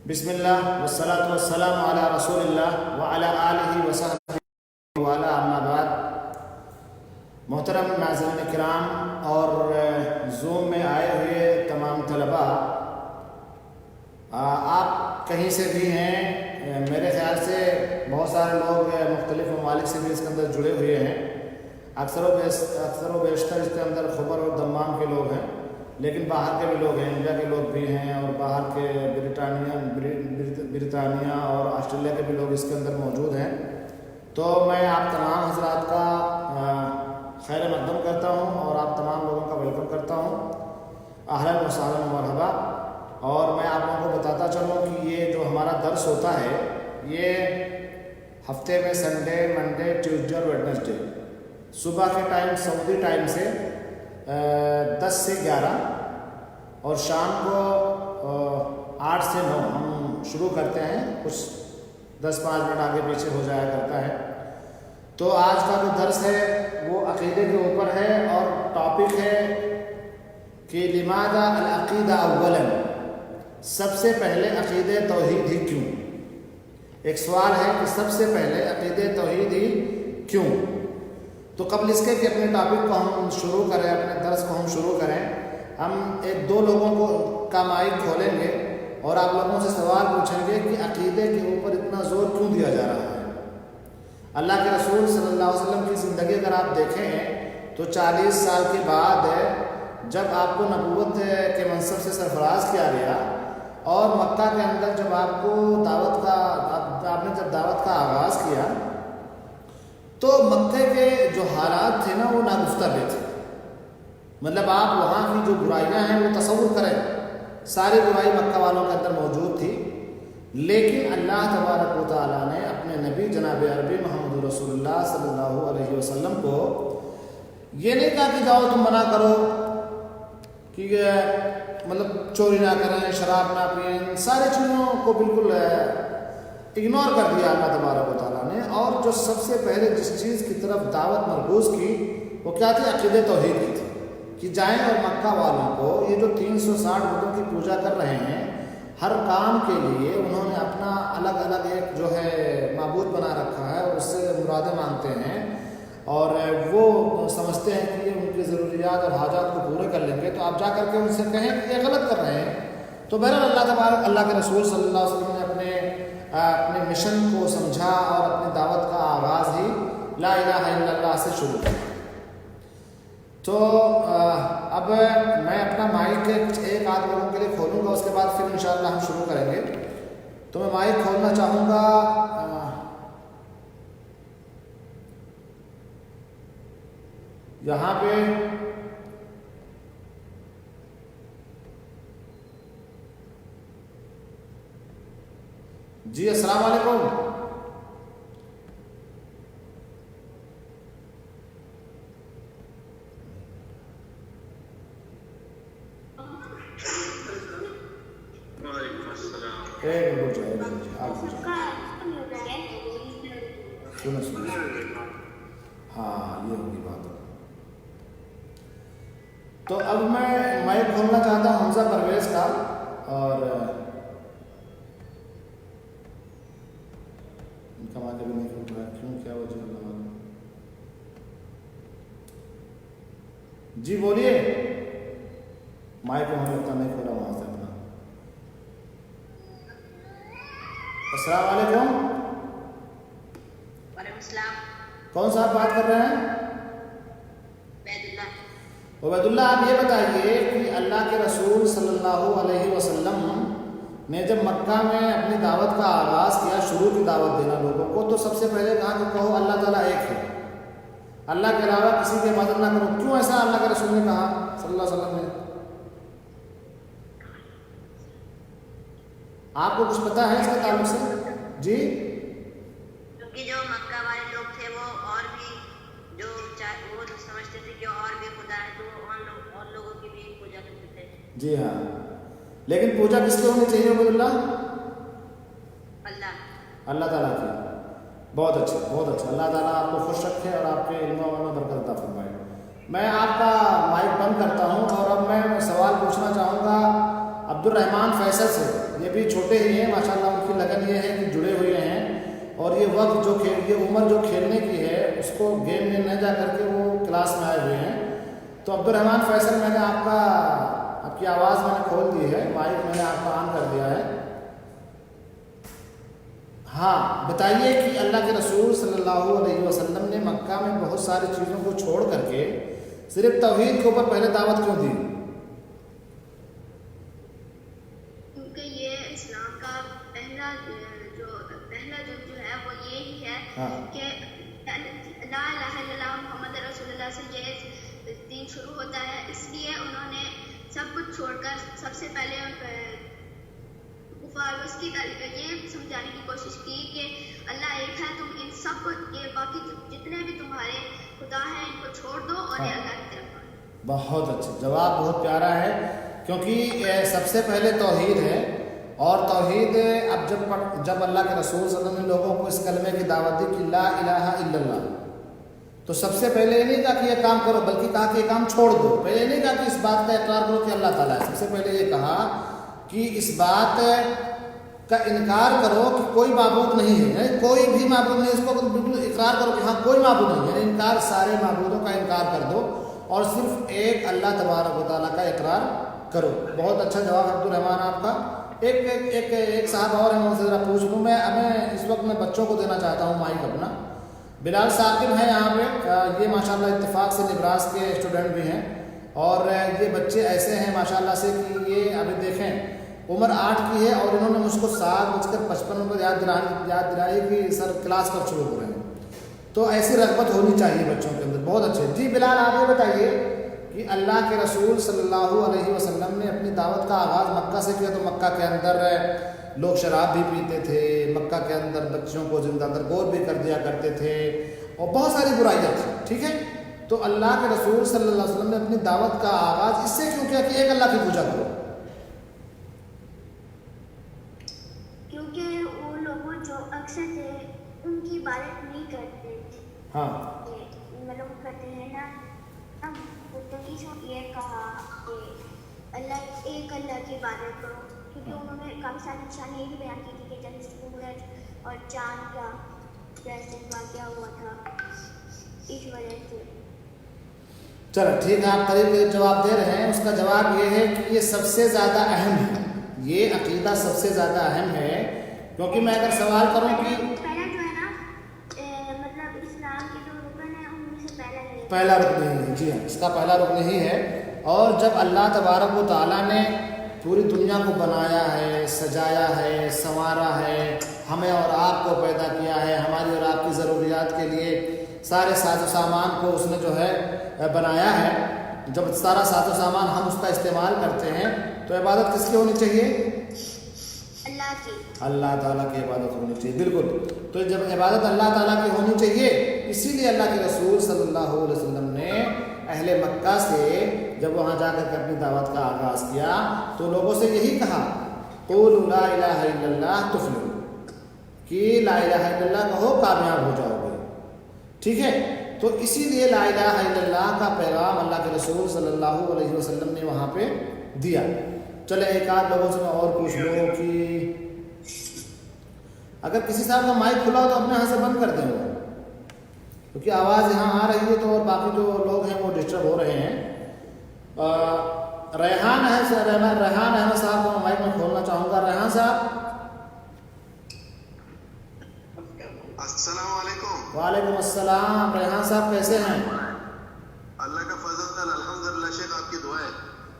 بسم اللہ والصلاة والسلام علی رسول اللہ وعلی آلہ وصحبہ وعلی اما بعد۔ محترم ناظرین کرام اور زوم میں آئے ہوئے تمام طلباء، آپ کہیں سے بھی ہیں، میرے خیال سے بہت سارے لوگ مختلف ممالک سے بھی اس کے اندر جڑے ہوئے ہیں۔ اکثر و بیشتر اس کے اندر خبر اور دمام کے لوگ ہیں، لیکن باہر کے بھی لوگ ہیں، انڈیا کے لوگ بھی ہیں، اور باہر کے برطانیہ اور آسٹریلیا کے بھی لوگ اس کے اندر موجود ہیں۔ تو میں آپ تمام حضرات کا خیر مقدم کرتا ہوں اور آپ تمام لوگوں کا ویلکم کرتا ہوں، اہلا و سہلا مرحبا۔ اور میں آپ لوگوں کو بتاتا چلوں کہ یہ جو ہمارا درس ہوتا ہے یہ ہفتے میں سنڈے، منڈے، ٹیوزڈے اور ویڈنسڈے صبح کے ٹائم سعودی ٹائم سے 10 سے 11 اور شام کو 8 سے 9 ہم شروع کرتے ہیں، کچھ 10-5 منٹ آگے پیچھے ہو جایا کرتا ہے۔ تو آج کا جو درس ہے وہ عقیدے کے اوپر ہے اور ٹاپک ہے کہ لماذا العقیدہ اولا، سب سے پہلے عقیدہ توحید ہی کیوں؟ ایک سوال ہے کہ سب سے پہلے عقیدہ توحید ہی کیوں؟ تو قبل اس کے کہ اپنے ٹاپک کو ہم شروع کریں، اپنے درس کو ہم شروع کریں، ہم 1-2 لوگوں کو کا مائک کھولیں گے اور آپ لوگوں سے سوال پوچھیں گے کہ عقیدے کے اوپر اتنا زور کیوں دیا جا رہا ہے؟ اللہ کے رسول صلی اللہ علیہ وسلم کی زندگی اگر آپ دیکھیں تو 40 سال کے بعد جب آپ کو نبوت کے منصب سے سرفراز کیا گیا اور مکہ کے اندر جب آپ کو آپ نے جب دعوت کا آغاز کیا تو مکہ کے جو حالات تھے نا وہ ناگفتہ تھے۔ مطلب آپ وہاں کی جو برائیاں ہیں وہ تصور کریں، ساری برائی مکہ والوں کے اندر موجود تھی، لیکن اللہ تبارک و تعالیٰ نے اپنے نبی جناب عربی محمد رسول اللہ صلی اللہ علیہ وسلم کو یہ نہیں کہا کہ جاؤ تم منع کرو کہ مطلب چوری نہ کریں، شراب نہ پئیں، ساری چیزوں کو بالکل اگنور کر دیا اللہ تبارک و تعالیٰ نے، اور جو سب سے پہلے جس چیز کی طرف دعوت مرکوز کی وہ کیا تھی؟ عقیدہ توحید کی تھی کہ جائیں اور مکہ والوں کو یہ جو 360 بتوں کی پوجا کر رہے ہیں، ہر کام کے لیے انہوں نے اپنا الگ الگ ایک جو ہے معبود بنا رکھا ہے اور اس سے مرادیں مانگتے ہیں اور وہ سمجھتے ہیں کہ یہ ان کی ضروریات اور حاجات کو پورے کر لیں گے، تو آپ جا کر کے ان سے کہیں کہ یہ غلط کر رہے ہیں۔ تو بہرحال اللہ کے رسول صلی اللہ علیہ وسلم نے اپنے مشن کو سمجھا اور اپنی دعوت کا آغاز ہی لا الہ الا اللہ سے شروع کیا۔ تو اب میں اپنا مائک ایک آدھ لوگوں کے لیے کھولوں گا، اس کے بعد پھر انشاءاللہ ہم شروع کریں گے۔ تو میں مائک کھولنا چاہوں گا یہاں پہ جی السلام علیکم۔ ہاں یہ ہوگی بات۔ تو اب میں مائک کھولنا چاہتا ہوں حمزہ پرویز کا، اور ان کا مائک ابھی نہیں کھول رہا ہے، کیوں؟ کیا وجہ اللہ معلوم۔ جی بولیے، مائک کو ہمیں اتنا نہیں کھولا وہاں سے اپنا۔ السلام علیکم۔ وعلیکم السلام۔ کون صاحب بات کر رہے ہیں؟ عبید اللہ، آپ یہ بتائیے کہ اللہ کے رسول صلی اللہ علیہ وسلم نے جب مکہ میں اپنی دعوت کا آغاز کیا، شروع کی دعوت دینا لوگوں کو، تو سب سے پہلے کہا کہ کہو اللہ تعالیٰ ایک ہے، اللہ کے علاوہ کسی کی عبادت نہ کرو۔ کیوں ایسا اللہ کے رسول نے کہا صلی اللہ علیہ وسلم نے؟ آپ کو کچھ پتا ہے اس کے تعلق سے؟ جی کیونکہ جو مکہ والے لوگ تھے وہ اور بھی جو وہ سمجھتے تھے کہ اور بھی خدا ہے، تو اور لوگوں کی بھی پوجا کرتے تھے۔ جی ہاں، لیکن پوجا کس کی ہونی چاہیے عبید اللہ؟ اللہ تعالیٰ کی۔ بہت اچھا بہت اچھا، اللہ تعالیٰ آپ کو خوش رکھے اور آپ کے علم و عمل میں برکت عطا فرمائے۔ میں آپ کا مائک بند کرتا ہوں اور اب میں سوال پوچھنا چاہوں گا عبد الرحمن فیصل سے، یہ بھی چھوٹے ہی ہیں ماشاءاللہ، ان کی لگن یہ ہے کہ جڑے ہوئے ہیں، اور یہ وقت جو یہ عمر جو کھیلنے کی ہے اس کو گیم میں نہ جا کر کے وہ کلاس میں آئے ہوئے ہیں۔ تو عبد الرحمن فیصل، میں نے آپ کی آواز میں نے کھول دی ہے، مائک میں نے آپ کا آن کر دیا ہے۔ ہاں بتائیے کہ اللہ کے رسول صلی اللہ علیہ وسلم نے مکہ میں بہت ساری چیزوں کو چھوڑ کر کے صرف توحید کے اوپر پہلے دعوت کیوں دی؟ کیونکہ یہ اسلام کا پہلا جو ہے وہ یہی ہے کہ لا الہ الا اللہ محمد رسول اللہ سے یہ دین شروع ہوتا ہے، اس لیے انہوں نے سب کچھ چھوڑ کر سب سے پہلے کفار اس کی یہ سمجھانے کی کوشش کی کہ اللہ ایک ہے، تم ان سب کو، یہ باقی جتنے بھی تمہارے خدا ہیں ان کو چھوڑ دو اور یہ اللہ کی طرف آؤ۔ بہت اچھا جواب، بہت پیارا ہے، کیونکہ سب سے پہلے توحید ہے، اور توحید اب جب اللہ کے رسول صلی اللہ علیہ وسلم نے لوگوں کو اس کلمے کی دعوت دی کہ لا الہ الا اللہ، تو سب سے پہلے یہ نہیں کہا کہ یہ کام کرو، بلکہ کہا کہ یہ کام چھوڑ دو۔ پہلے نہیں کہا کہ اس بات کا اقرار کرو کہ اللہ تعالیٰ ہے، سب سے پہلے یہ کہا کہ اس بات کا انکار کرو کہ کوئی معبود نہیں ہے، یعنی کوئی بھی معبود نہیں، اس کو بالکل اقرار کرو کہ ہاں کوئی معبود نہیں ہے، یعنی انکار، سارے معبودوں کا انکار کر دو اور صرف ایک اللہ تبارک و تعالیٰ کا اقرار کرو۔ بہت اچھا جواب عبد الرحمن آپ کا۔ ایک صاحب اور ہیں، ان سے ذرا پوچھ لوں میں اس وقت میں بچوں کو دینا چاہتا ہوں مائک اپنا۔ بلال ثاقب ہیں یہاں پہ، یہ ماشاءاللہ اتفاق سے نبراس کے اسٹوڈنٹ بھی ہیں، اور یہ بچے ایسے ہیں ماشاءاللہ سے کہ یہ ابھی دیکھیں عمر 8 کی ہے، اور انہوں نے مجھ کو 7:55 پر یاد دلائی کہ سر کلاس کب شروع ہو رہے ہیں۔ تو ایسی رغبت ہونی چاہیے بچوں کے اندر، بہت اچھے۔ جی بلال، آپ یہ بتائیے کہ اللہ کے رسول صلی اللہ علیہ وسلم نے اپنی دعوت کا آغاز مکہ سے کیا، تو مکہ کے اندر لوگ شراب بھی پیتے تھے، مکہ کے اندر بچوں کو زندہ درگور بھی کر دیا کرتے تھے، اور بہت ساری برائیاں تھیں، ٹھیک ہے؟ تو اللہ کے رسول صلی اللہ علیہ وسلم نے اپنی دعوت کا آغاز اس سے کیوں کیا کہ ایک اللہ کی پوجا کرو؟ کیونکہ وہ لوگ جو اکثر تھے ان کی عبادت نہیں کرتے تھے، ہاں مطلب کرتے ہیں نا، یہ کہا کہ اللہ ایک اللہ کی عبادت کرو، کیونکہ انہوں نے کافی ساری نشانیاں بھی بیان کی تھی کہ جب سورج اور چاند کا جیسے واقعہ ہوا تھا، اس وجہ سے۔ چلو ٹھیک ہے، آپ قریب جواب دے رہے ہیں۔ اس کا جواب یہ ہے کہ یہ سب سے زیادہ اہم ہے، یہ عقیدہ سب سے زیادہ اہم ہے، کیونکہ میں اگر سوال کروں کہ پہلا جو ہے نا مطلب اسلام کے جو رکن ہیں ان میں سے پہلا رکن یہی ہے، جی ہاں، اس کا پہلا رکن یہی ہے۔ اور جب اللہ تبارک و تعالیٰ نے پوری دنیا کو بنایا ہے، سجایا ہے، سنوارا ہے، ہمیں اور آپ کو پیدا کیا ہے، ہماری اور آپ کی ضروریات کے لیے سارے ساز و سامان کو اس نے جو ہے بنایا ہے، جب سارا ساز و سامان ہم اس کا استعمال کرتے ہیں تو عبادت کس کی ہونی چاہیے؟ اللہ کی، اللہ تعالیٰ کی عبادت ہونی چاہیے، بالکل۔ تو جب عبادت اللہ تعالیٰ کی ہونی چاہیے، اسی لیے اللہ کے رسول صلی اللہ علیہ وسلم نے اہل مکہ سے جب وہاں جا کر کے اپنی دعوت کا آغاز کیا تو لوگوں سے یہی کہا، قولوا لا الہ الا اللہ تفلحوا، کہ لا الہ الا اللہ کہو کامیاب ہو جاؤ گے، ٹھیک ہے؟ تو اسی لیے لا الہ الا اللہ کا پیغام اللہ کے رسول صلی اللہ علیہ وسلم نے وہاں پہ دیا۔ چلے ایک آدھ لوگوں سے میں اور پوچھ لوں کہ اگر کسی صاحب کا مائک کھلا ہو تو اپنے ہاتھ سے بند کر دیں وہ، کیونکہ آواز یہاں آ رہی ہے تو اور باقی جو لوگ ہیں وہ ڈسٹرب ہو رہے ہیں۔ ریحان احمد صاحب کو مائک میں کھولنا چاہوں گا۔ ریحان صاحب، السلام علیکم۔ وعلیکم السلام۔ ریحان صاحب کیسے ہیں؟ اللہ کا فضل ہے، الحمدللہ شیخ، آپ کی دعائیں۔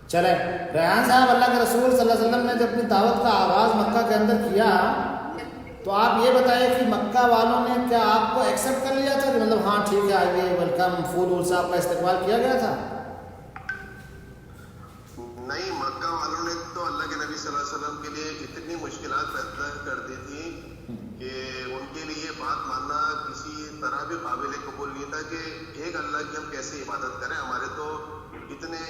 چلیں ریحان صاحب، اللہ کے رسول صلی اللہ علیہ وسلم نے جب اپنی دعوت کا آغاز مکہ کے اندر کیا تو آپ یہ بتائیں کہ مکہ والوں نے کیا آپ کو ایکسیپٹ کر لیا تھا کہ مطلب ہاں ٹھیک ہے آئیے ویلکم، پھول صاحب کا استقبال کیا گیا تھا؟ نہیں، مکہ والوں نے تو اللہ کے نبی صلی اللہ علیہ وسلم کے لیے اتنی مشکلات پیدا کر دی تھی کہ ان کے لیے یہ بات ماننا کسی طرح بھی قابل قبول نہیں تھا کہ ایک اللہ کی ہم کیسے عبادت کریں، ہمارے تو اتنے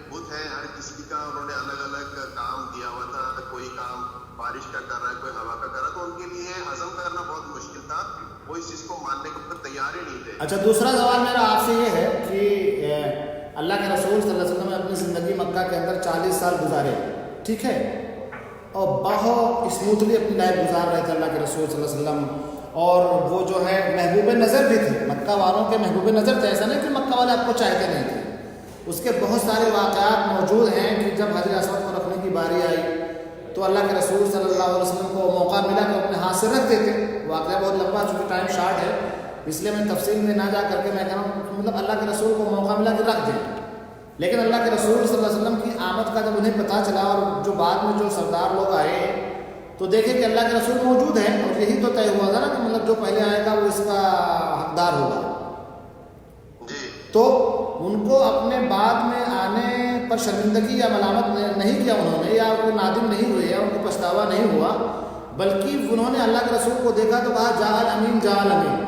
بت ہیں ہر کسی کا، انہوں نے الگ الگ کام دیا ہوا تھا، کوئی کام بارش کا کر رہا ہے، کوئی ہوا کا کر رہا ہے، تو ان کے لیے ہضم کرنا بہت مشکل تھا، وہ اس چیز کو ماننے کو تیار ہی نہیں تھے۔ اچھا، دوسرا سوال میرا آپ سے یہ ہے کہ اللہ کے رسول صلی اللہ علیہ وسلم نے اپنی زندگی مکہ کے اندر 40 سال گزارے، ٹھیک ہے، اور بہت اسموتھلی اپنی لائف گزار رہے تھے اللہ کے رسول صلی اللہ علیہ وسلم، اور وہ جو ہے محبوب نظر بھی تھے، مکہ والوں کے محبوب نظر تھے، ایسا نہیں کہ مکہ والے آپ کو چاہتے نہیں تھے۔ اس کے بہت سارے واقعات موجود ہیں کہ جب حجر اسود کو رکھنے کی باری آئی تو اللہ کے رسول صلی اللہ علیہ وسلم کو موقع ملا کہ اپنے ہاتھ سے رکھ دیتے۔ واقعہ بہت لمبا، چونکہ ٹائم شارٹ ہے اس لیے میں تفصیل میں نہ جا کر کے میں کہہ رہا ہوں مطلب اللہ کے رسول کو موقع ملا کہ رکھ دیں، لیکن اللہ کے رسول صلی اللہ علیہ وسلم کی آمد کا جب انہیں پتہ چلا اور جو بعد میں جو سردار لوگ آئے تو دیکھیں کہ اللہ کے رسول موجود ہیں، اور یہی تو طے ہوا تھا نا کہ مطلب جو پہلے آئے گا وہ اس کا حقدار ہوگا، تو ان کو اپنے بعد میں آنے پر شرمندگی یا ملامت نہیں کیا انہوں نے، یا وہ نادم نہیں ہوئے یا ان کو پچھتاوا نہیں ہوا، بلکہ انہوں نے اللہ کے رسول کو دیکھا تو کہا جا الامین جا الامین،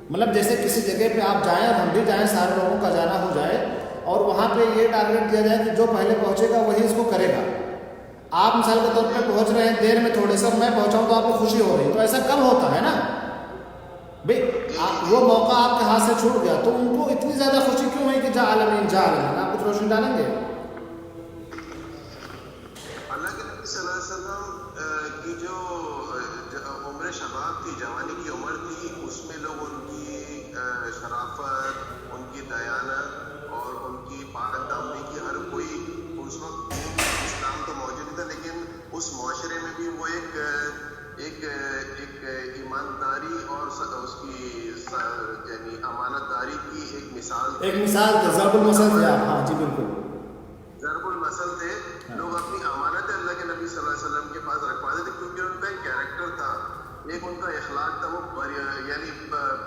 مطلب جیسے کسی جگہ پہ آپ جائیں اور ہم بھی جائیں، سارے لوگوں کا جانا ہو جائے اور وہاں پہ یہ ٹارگیٹ دیا جائے کہ جو پہلے پہنچے گا وہی اس کو کرے گا۔ آپ مثال کے طور پہ پہنچ رہے ہیں دیر میں تھوڑے سے، میں پہنچاؤں تو آپ کو خوشی ہو رہی ہے، تو ایسا کم ہوتا ہے نا بھئی، وہ موقع آپ کے ہاتھ سے چھوٹ گیا تو ان کو اتنی زیادہ خوشی کیوں ہے کہ جا الامین جا الامین؟ آپ کچھ روشنی ڈالیں گے؟ اللہ کے نبی صلی اللہ علیہ وسلم کی جو عمر شباب تھی، جوانی کی عمر تھی، اس میں لوگ ان کی شرافت، ان کی دیانت اور ان کی پاک دامنی کی ہر کوئی اس وقت اسلام تو موجود تھا، لیکن اس معاشرے میں بھی وہ ایک ایمانداری اور اس کی یعنی امانت داری کی ایک مثال تھی، ضرب المثل تھے آپ، ہاں جی بالکل ضرب المثل تھے۔ لوگ اپنی امانت اللہ کے نبی صلی اللہ علیہ وسلم کے پاس رکھواتے تھے، کیونکہ ان کا ایک کیریکٹر تھا، ایک ان کا اخلاق تھا، وہ یعنی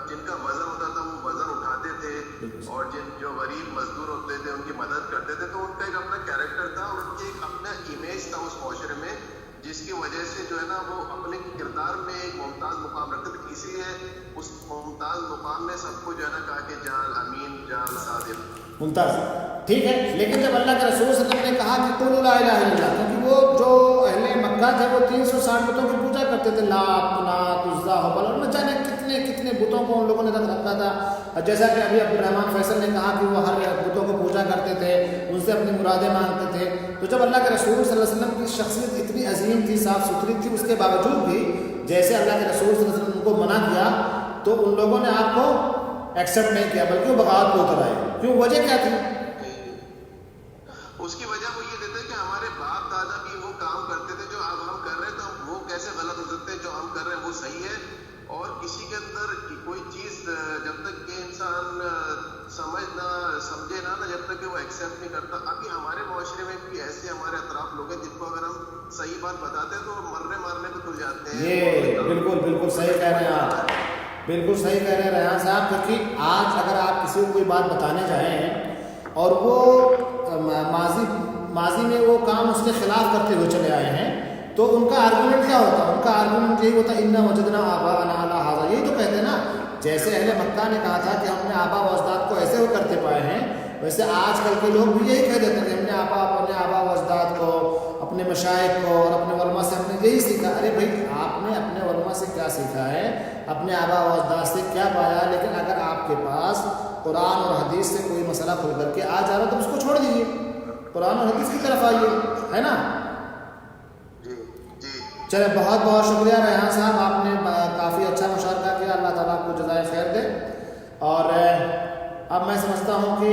جن کا وزن ہوتا تھا وہ وزن اٹھاتے تھے، اور جو غریب مزدور ہوتے تھے ان کی مدد کرتے تھے، تو ان کا ایک اپنا کیریکٹر تھا اور ان کی ایک اپنا امیج تھا اس معاشرے میں، جس کی وجہ سے جو ہے نا وہ اپنے کردار میں ایک ممتاز مقام رکھتے تھے، اسی لیے اس ممتاز مقام میں سب کو جو ہے نا کہا کہ جال امین جال صادق ممتاز، ٹھیک ہے۔ لیکن جب اللہ کے رسول صلی اللہ علیہ وسلم نے کہا کہ قولوا لا الہ الا اللہ، کیونکہ وہ جو اہل مکہ تھے وہ 360 بتوں کی پوجا کرتے تھے، لات منات عزا حبل، اور نہ جانے کتنے کتنے بتوں کو ان لوگوں نے رکھ رکھا تھا، جیسا کہ ابھی عبد الرحمن فیصل نے کہا کہ وہ ہر بتوں کو پوجا کرتے تھے، ان سے اپنی مرادیں مانگتے تھے۔ تو جب اللہ کے رسول صلی اللہ علیہ وسلم کی شخصیت اتنی عظیم تھی، صاف ستھری تھی، اس کے باوجود بھی جیسے اللہ کے رسول صلی اللہ علیہ وسلم کو منع کیا تو ان لوگوں نے آپ کو ایکسیپٹ نہیں کیا، بلکہ وہ بغاوت کو اتر آئے۔ کیوں؟ وجہ کیا تھی؟ اس کی وجہ وہ یہ دیتے کہ ہمارے باپ دادا بھی وہ کام کرتے تھے جو اب ہم کر رہے ہیں، تو وہ کیسے غلط ہو سکتے ہیں؟ جو ہم کر رہے ہیں وہ صحیح ہے، اور کسی کے اندر کوئی چیز جب تک کہ انسان سمجھے نہ جب تک کہ وہ ایکسیپٹ نہیں کرتا۔ ابھی ہمارے معاشرے میں بھی ایسے ہمارے اطراف لوگ ہیں جن کو اگر ہم صحیح بات بتاتے ہیں تو مرنے مارنے کو تل جاتے ہیں۔ یہ بالکل صحیح کہہ رہے ہیں آپ، بالکل صحیح کہہ رہے ہیں ریحان صاحب، کیونکہ آج اگر آپ کسی کو کوئی بات بتانے جائیں اور وہ ماضی میں وہ کام اس کے خلاف کرتے ہوئے چلے آئے ہیں تو ان کا آرگومنٹ کیا ہوتا ہے؟ ان کا آرگومنٹ یہی ہوتا ہے انا وجدنا آباءنا علی ھذا، یہی تو کہتے ہیں نا، جیسے اہل مکہ نے کہا تھا کہ ہم نے آبا و اجداد کو ایسے وہ کرتے پائے ہیں، ویسے آج کل کے لوگ بھی یہی کہہ دیتے ہیں کہ ہم نے اپنے آبا و اجداد کو، اپنے مشائخ کو اور اپنے علماء سے ہم نے یہی سیکھا۔ ارے بھائی، آپ نے اپنے علماء سے کیا سیکھا ہے، اپنے آبا و اجداد سے کیا پایا، لیکن اگر آپ کے پاس قرآن اور حدیث سے کوئی مسئلہ کھل کر کے آ جا رہا تو اس کو چھوڑ دیجیے، قرآن اور حدیث کی طرف آئیے، ہے نا؟ چلے، بہت بہت شکریہ ریحان صاحب، آپ نے کافی اچھا مشارکہ کیا، اللہ تعالیٰ آپ کو جزائے خیر دے۔ اور اب میں سمجھتا ہوں کہ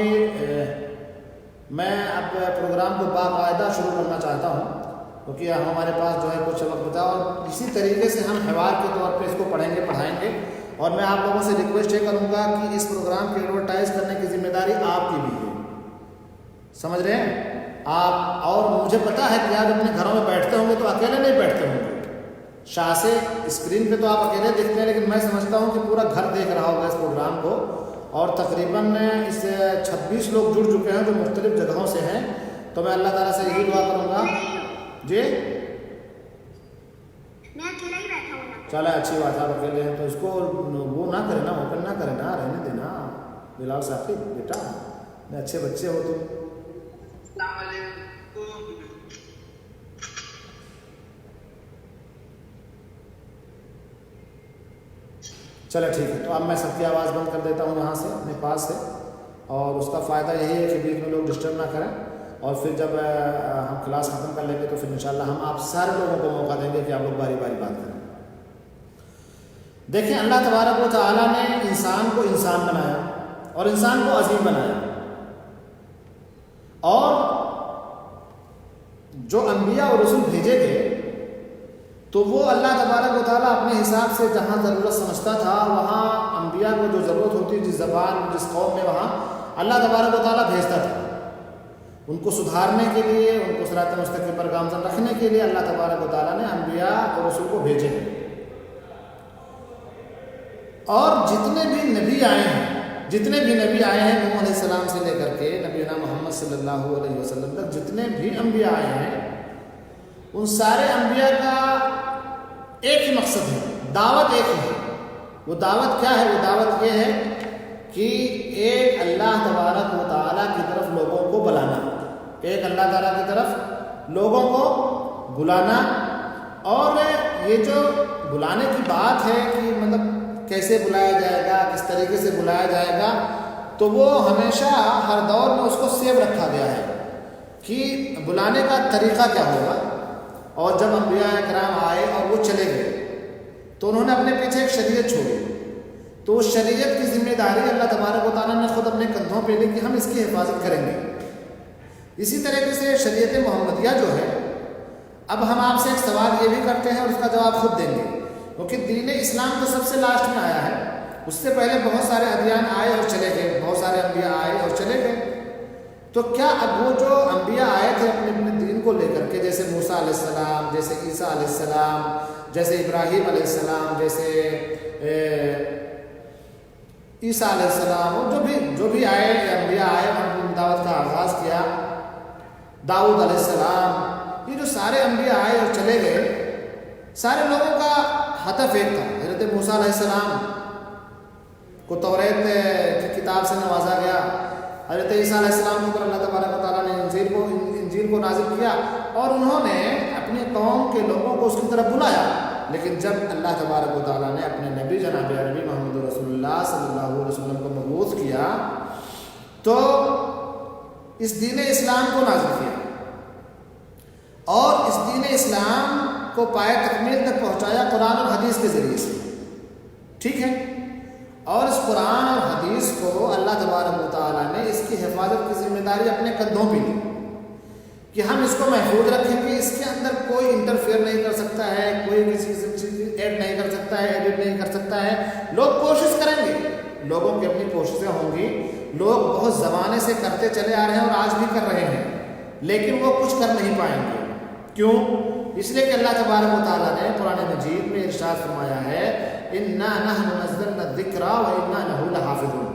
میں اب پروگرام کو باقاعدہ شروع کرنا چاہتا ہوں، کیونکہ ہمارے پاس جو ہے کچھ وقت بچا، اور اسی طریقے سے ہم حوار کے طور پہ اس کو پڑھائیں گے، اور میں آپ لوگوں سے ریکویسٹ یہ کروں گا کہ اس پروگرام کی ایڈورٹائز کرنے کی ذمہ داری آپ کی بھی ہے، سمجھ رہے ہیں آپ؟ اور مجھے پتا ہے کہ آپ اپنے گھروں میں بیٹھتے ہوں گے تو اکیلے نہیں بیٹھتے ہوں گے، شاہ سے اسکرین پہ تو آپ اکیلے دیکھتے ہیں، لیکن میں سمجھتا ہوں کہ پورا گھر دیکھ رہا ہوگا اس پروگرام کو، اور تقریباً اس سے 26 لوگ جڑ چکے ہیں جو مختلف جگہوں سے ہیں، تو میں اللہ تعالیٰ سے یہی دعا کروں گا جی میں اکیلا ہی بیٹھا ہوں۔ چلے، اچھی بات ہے، آپ اکیلے ہیں تو اس کو وہ نہ کرے نا، اوپن نہ کرے نا، رہنے دینا۔ بلال ثاقب بیٹا، میں اچھے بچے ہو تم۔ السلام علیکم۔ چلے ٹھیک ہے، تو اب میں سب کی آواز بند کر دیتا ہوں یہاں سے، اپنے پاس سے، اور اس کا فائدہ یہی ہے کہ بیچ میں لوگ ڈسٹرب نہ کریں۔ اور پھر جب ہم کلاس ختم کر لیں گے تو پھر انشاءاللہ ہم آپ سارے لوگوں کو موقع دیں گے کہ آپ لوگ باری باری بات کریں۔ دیکھیں اللہ تبارک و تعالیٰ نے انسان کو انسان بنایا اور انسان کو عظیم بنایا، اور جو انبیاء اور رسول بھیجے گئے تو وہ اللہ تبارک و تعالیٰ اپنے حساب سے جہاں ضرورت سمجھتا تھا وہاں انبیاء کو جو ضرورت ہوتی جس زبان جس قوم میں وہاں اللہ تبارک و تعالیٰ بھیجتا تھا، ان کو سدھارنے کے لیے، ان کو صراط مستقیم پر گامزن رکھنے کے لیے اللہ تبارک و تعالیٰ نے انبیاء اور رسول کو بھیجے ہیں۔ اور جتنے بھی نبی آئے ہیں نوح علیہ السلام سے لے کر کے نبینا محمد صلی اللہ علیہ وسلم تک جتنے بھی انبیاء آئے ہیں، ان سارے انبیاء کا ایک ہی مقصد ہے، دعوت ایک ہی ہے۔ وہ دعوت کیا ہے؟ وہ دعوت یہ ہے کہ ایک اللہ تبارک و تعالیٰ کی طرف لوگوں کو بلانا، ایک اللہ تعالیٰ کی طرف لوگوں کو بلانا۔ اور یہ جو بلانے کی بات ہے کہ مطلب کیسے بلایا جائے گا، کس طریقے سے بلایا جائے گا، تو وہ ہمیشہ ہر دور میں اس کو سیو رکھا گیا ہے کہ بلانے کا طریقہ کیا ہوگا۔ اور جب انبیاء کرام آئے اور وہ چلے گئے تو انہوں نے اپنے پیچھے ایک شریعت چھوڑی، تو اس شریعت کی ذمہ داری اللہ تبارک و تعالیٰ نے خود اپنے کندھوں پہ لی کہ ہم اس کی حفاظت کریں گے۔ اسی طریقے سے شریعت محمدیہ جو ہے، اب ہم آپ سے ایک سوال یہ بھی کرتے ہیں اور اس کا جواب خود دیں گے، کیونکہ دین اسلام تو سب سے لاسٹ میں آیا ہے، اس سے پہلے بہت سارے ادیان آئے اور چلے گئے، بہت سارے انبیاء آئے اور چلے گئے۔ تو کیا اب وہ جو انبیاء آئے تھے اپنے دین کو لے کر کے، جیسے موسیٰ علیہ السلام، جیسے عیسیٰ علیہ السلام، جیسے ابراہیم علیہ السلام، جیسے عیسیٰ علیہ السلام، اور جو بھی آئے انبیاء آئے اور اپنی دعوت کا آغاز کیا، داؤد علیہ السلام، یہ جو سارے انبیاء آئے اور چلے گئے، سارے لوگوں کا ہدف ایک تھا۔ حضرت موسیٰ علیہ السلام کو توریت کی کتاب سے نوازا گیا، حضرت عیسیٰ علیہ السلام کے اوپر اللہ تبارک و تعالیٰ نے انجیل کو نازل کیا، اور انہوں نے اپنی قوم کے لوگوں کو اس کی طرف بلایا۔ لیکن جب اللہ تبارک و تعالیٰ نے اپنے نبی جناب عربی محمد رسول اللہ صلی اللہ علیہ وسلم کو مبعوث کیا تو اس دین اسلام کو نازل کیا، اور اس دین اسلام کو پائے تکمیل تک پہنچایا قرآن اور حدیث کے ذریعے سے، ٹھیک ہے۔ اور اس قرآن اور حدیث کو اللہ تبارک و تعالیٰ نے اس کی حفاظت کی ذمہ داری اپنے کندھوں پہ لی کہ ہم اس کو محفوظ رکھیں گے، اس کے اندر کوئی انٹرفیئر نہیں کر سکتا ہے، کوئی کسی چیز ایڈ نہیں کر سکتا ہے، ایڈٹ نہیں کر سکتا ہے۔ لوگ کوشش کریں گے، لوگوں کی اپنی کوششیں ہوں گی، لوگ بہت زمانے سے کرتے چلے آ رہے ہیں اور آج بھی کر رہے ہیں، لیکن وہ کچھ کر نہیں پائیں گے۔ کیوں؟ اس لیے کہ اللہ تبارک و تعالیٰ نے قرآن مجید میں ارشاد فرمایا ہے اِنَّا نَحْنُ نَزَّلْنَا الذِّكْرَ وَإِنَّا لَهُ لَحَافِظُونَ،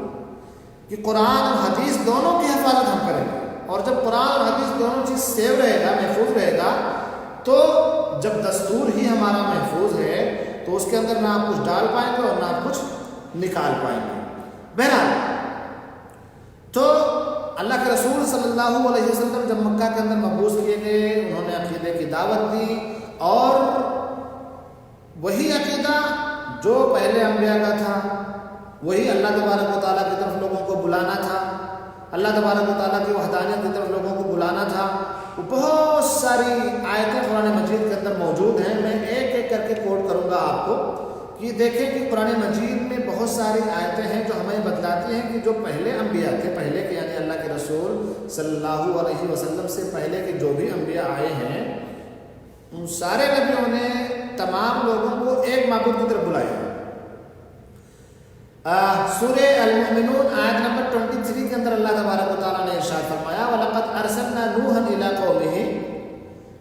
کہ قرآن اور حدیث دونوں کی حفاظت ہم کریں گے۔ اور جب قرآن اور حدیث دونوں چیز سیو رہے گا، محفوظ رہے گا، تو جب دستور ہی ہمارا محفوظ ہے تو اس کے اندر نہ آپ کچھ ڈال پائیں گے اور نہ آپ کچھ نکال پائیں گے۔ بہرحال تو اللہ کے رسول صلی اللہ علیہ وسلم جب مکہ کے اندر مبعوث کیے گئے، انہوں نے عقیدے کی دعوت دی، اور وہی عقیدہ جو پہلے انبیاء کا تھا، وہی اللہ تبارک و تعالیٰ کی طرف لوگوں کو بلانا تھا، اللہ تبارک و تعالیٰ کی وحدانیت کی طرف لوگوں کو بلانا تھا۔ بہت ساری آیتیں قرآن مجید کے اندر موجود ہیں، میں ایک ایک کر کے کوٹ کروں گا آپ کو کہ دیکھیں کہ قرآن مجید میں بہت ساری آیتیں ہیں جو ہمیں بتلاتی ہیں کہ جو پہلے انبیاء تھے، پہلے کے یعنی اللہ کے رسول صلی اللہ علیہ وسلم سے پہلے کے جو بھی انبیاء آئے ہیں، ان سارے نبیوں نے تمام لوگوں کو ایک معبود کی طرف بلایا۔ سورہ المؤمنون آیت نمبر 23 کے اندر اللہ تبارک و تعالیٰ نے ارشاد فرمایا وَلَقَدْ أَرْسَلْنَا نُوحًا إِلَىٰ قَوْمِهِ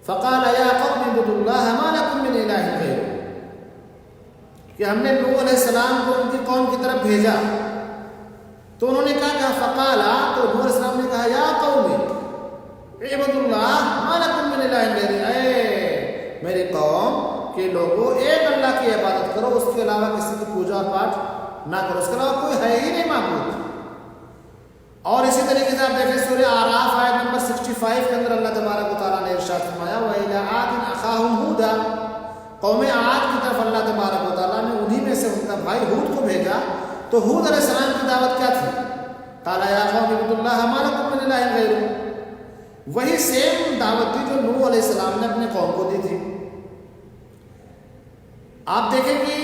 فَقَالَ يَا قَوْمِ اعْبُدُوا اللَّهَ مَا لَكُم مِّنْ إِلَٰهٍ غَيْرُهُ، کہ ہم نے نوح علیہ السلام کو ان کی قوم کی طرف بھیجا تو انہوں نے کہا فقالا، تو نوح علیہ السلام نے کہا یا قوم اعبدوا اللہ ما لکم من الہ غیرہ، اے میری قوم کے لوگوں ایک اللہ کی عبادت کرو، اس کے علاوہ کسی کی پوجا پاٹ نہ کرو، اس کے علاوہ کوئی ہے ہی نہیں معبود۔ اور اسی طریقے سے آپ دیکھیں سورہ اعراف آیت نمبر 65 کے اندر اللہ تبارک و تعالیٰ نے ارشاد فرمایا وَإِلَىٰ عَادٍ أَخَاهُمْ هُودًا، قوم عاد کی طرف اللہ تبارک و تعالیٰ نے انہی میں سے ان کا بھائی ہود کو بھیجا، تو ہود علیہ السلام کی دعوت کیا تھی؟ قَالَ يَا قَوْمِ اعْبُدُوا اللَّهَ مَا لَكُم مِّنْ إِلَٰهٍ غَيْرُهُ، وہی سیم دعوت تھی جو نوح علیہ السلام نے اپنے قوم کو دی تھی. آپ دیکھیں کہ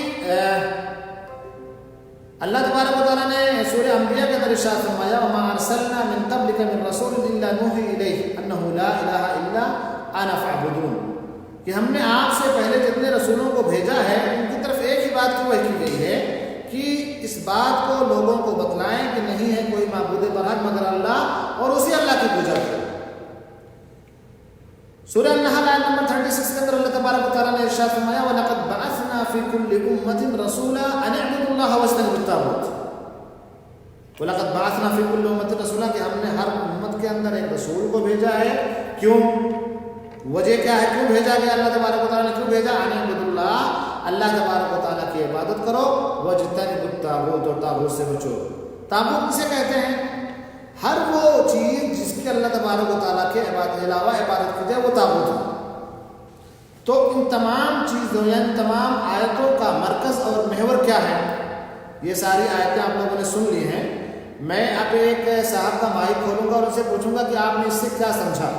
اللہ تبارک و تعالیٰ نے سورہ انبیاء کے اندر ارشاد فرمایا وما ارسلنا من قبلک من رسول الا نوحی الیہ انہ لا الہ الا انا فاعبدون، کہ ہم نے آپ سے پہلے جتنے رسولوں کو بھیجا ہے ان کی طرف ایک ہی بات کی وحی کی گئی ہے کہ اس بات کو لوگوں کو بتلائیں کہ نہیں ہے کوئی معبود برحق مگر اللہ اور اسی اللہ کی پوجا کریں. سورہ النحل آیت نمبر 36 کے اندر اللہ تبارک و تعالیٰ نے ارشاد فرمایا وَلَقَدْ بَعَثْنَا فِي كُلِّ أُمَّةٍ رَسُولًا أَنِ اعْبُدُوا اللَّهَ وَاجْتَنِبُوا الطَّاغُوتَ. وَلَقَدْ بَعَثْنَا فِي كُلِّ أُمَّةٍ رَسُولًا کہ ہم نے ہر امت کے اندر ایک رسول کو بھیجا ہے. کیوں؟ وجہ کیا ہے؟ کیوں بھیجا گیا اللہ تبارک و تعالیٰ نے؟ کیوں بھیجا؟ أَنِ اعْبُدُوا اللَّهَ اللہ تبارک و تعالیٰ کی عبادت کرو وَاجْتَنِبُوا الطَّاغُوتَ اور طاغوت سے بچو. طاغوت کسے کہتے ہیں؟ ہر وہ چیز جس کی اللہ تبارک و تعالیٰ کے علاوہ عبادت کی جائے وہ طاغوت ہے. تو ان تمام چیزوں یعنی تمام آیتوں کا مرکز اور محور کیا ہے؟ یہ ساری آیتیں آپ لوگوں نے سن لی ہیں. میں اب ایک صاحب کا مائک کھولوں گا اور ان سے پوچھوں گا کہ آپ نے اس سے کیا سمجھا.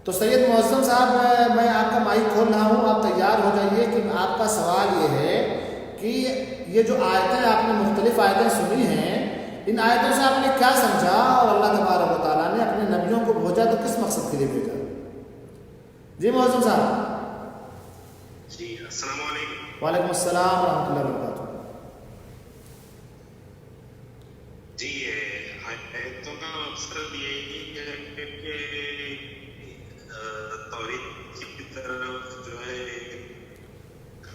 تو سید معظم صاحب میں آپ کا مائک کھول رہا ہوں، آپ تیار ہو جائیے کہ آپ کا سوال یہ ہے کہ یہ جو آیتیں آپ نے مختلف آیتیں سنی ہیں ان آیتوں سے آپ نے کیا سمجھا اور اللہ تبارک و تعالیٰ نے اپنے نبیوں کو بھیجا تو کس مقصد کے لیے بھیجا؟ جی معظم صاحب. جی السلام علیکم. وعلیکم السلام ورحمۃ اللہ وبرکاتہ. جی آیتوں کا مقصد یہ ہے کہ توحید کی طرف جو ہے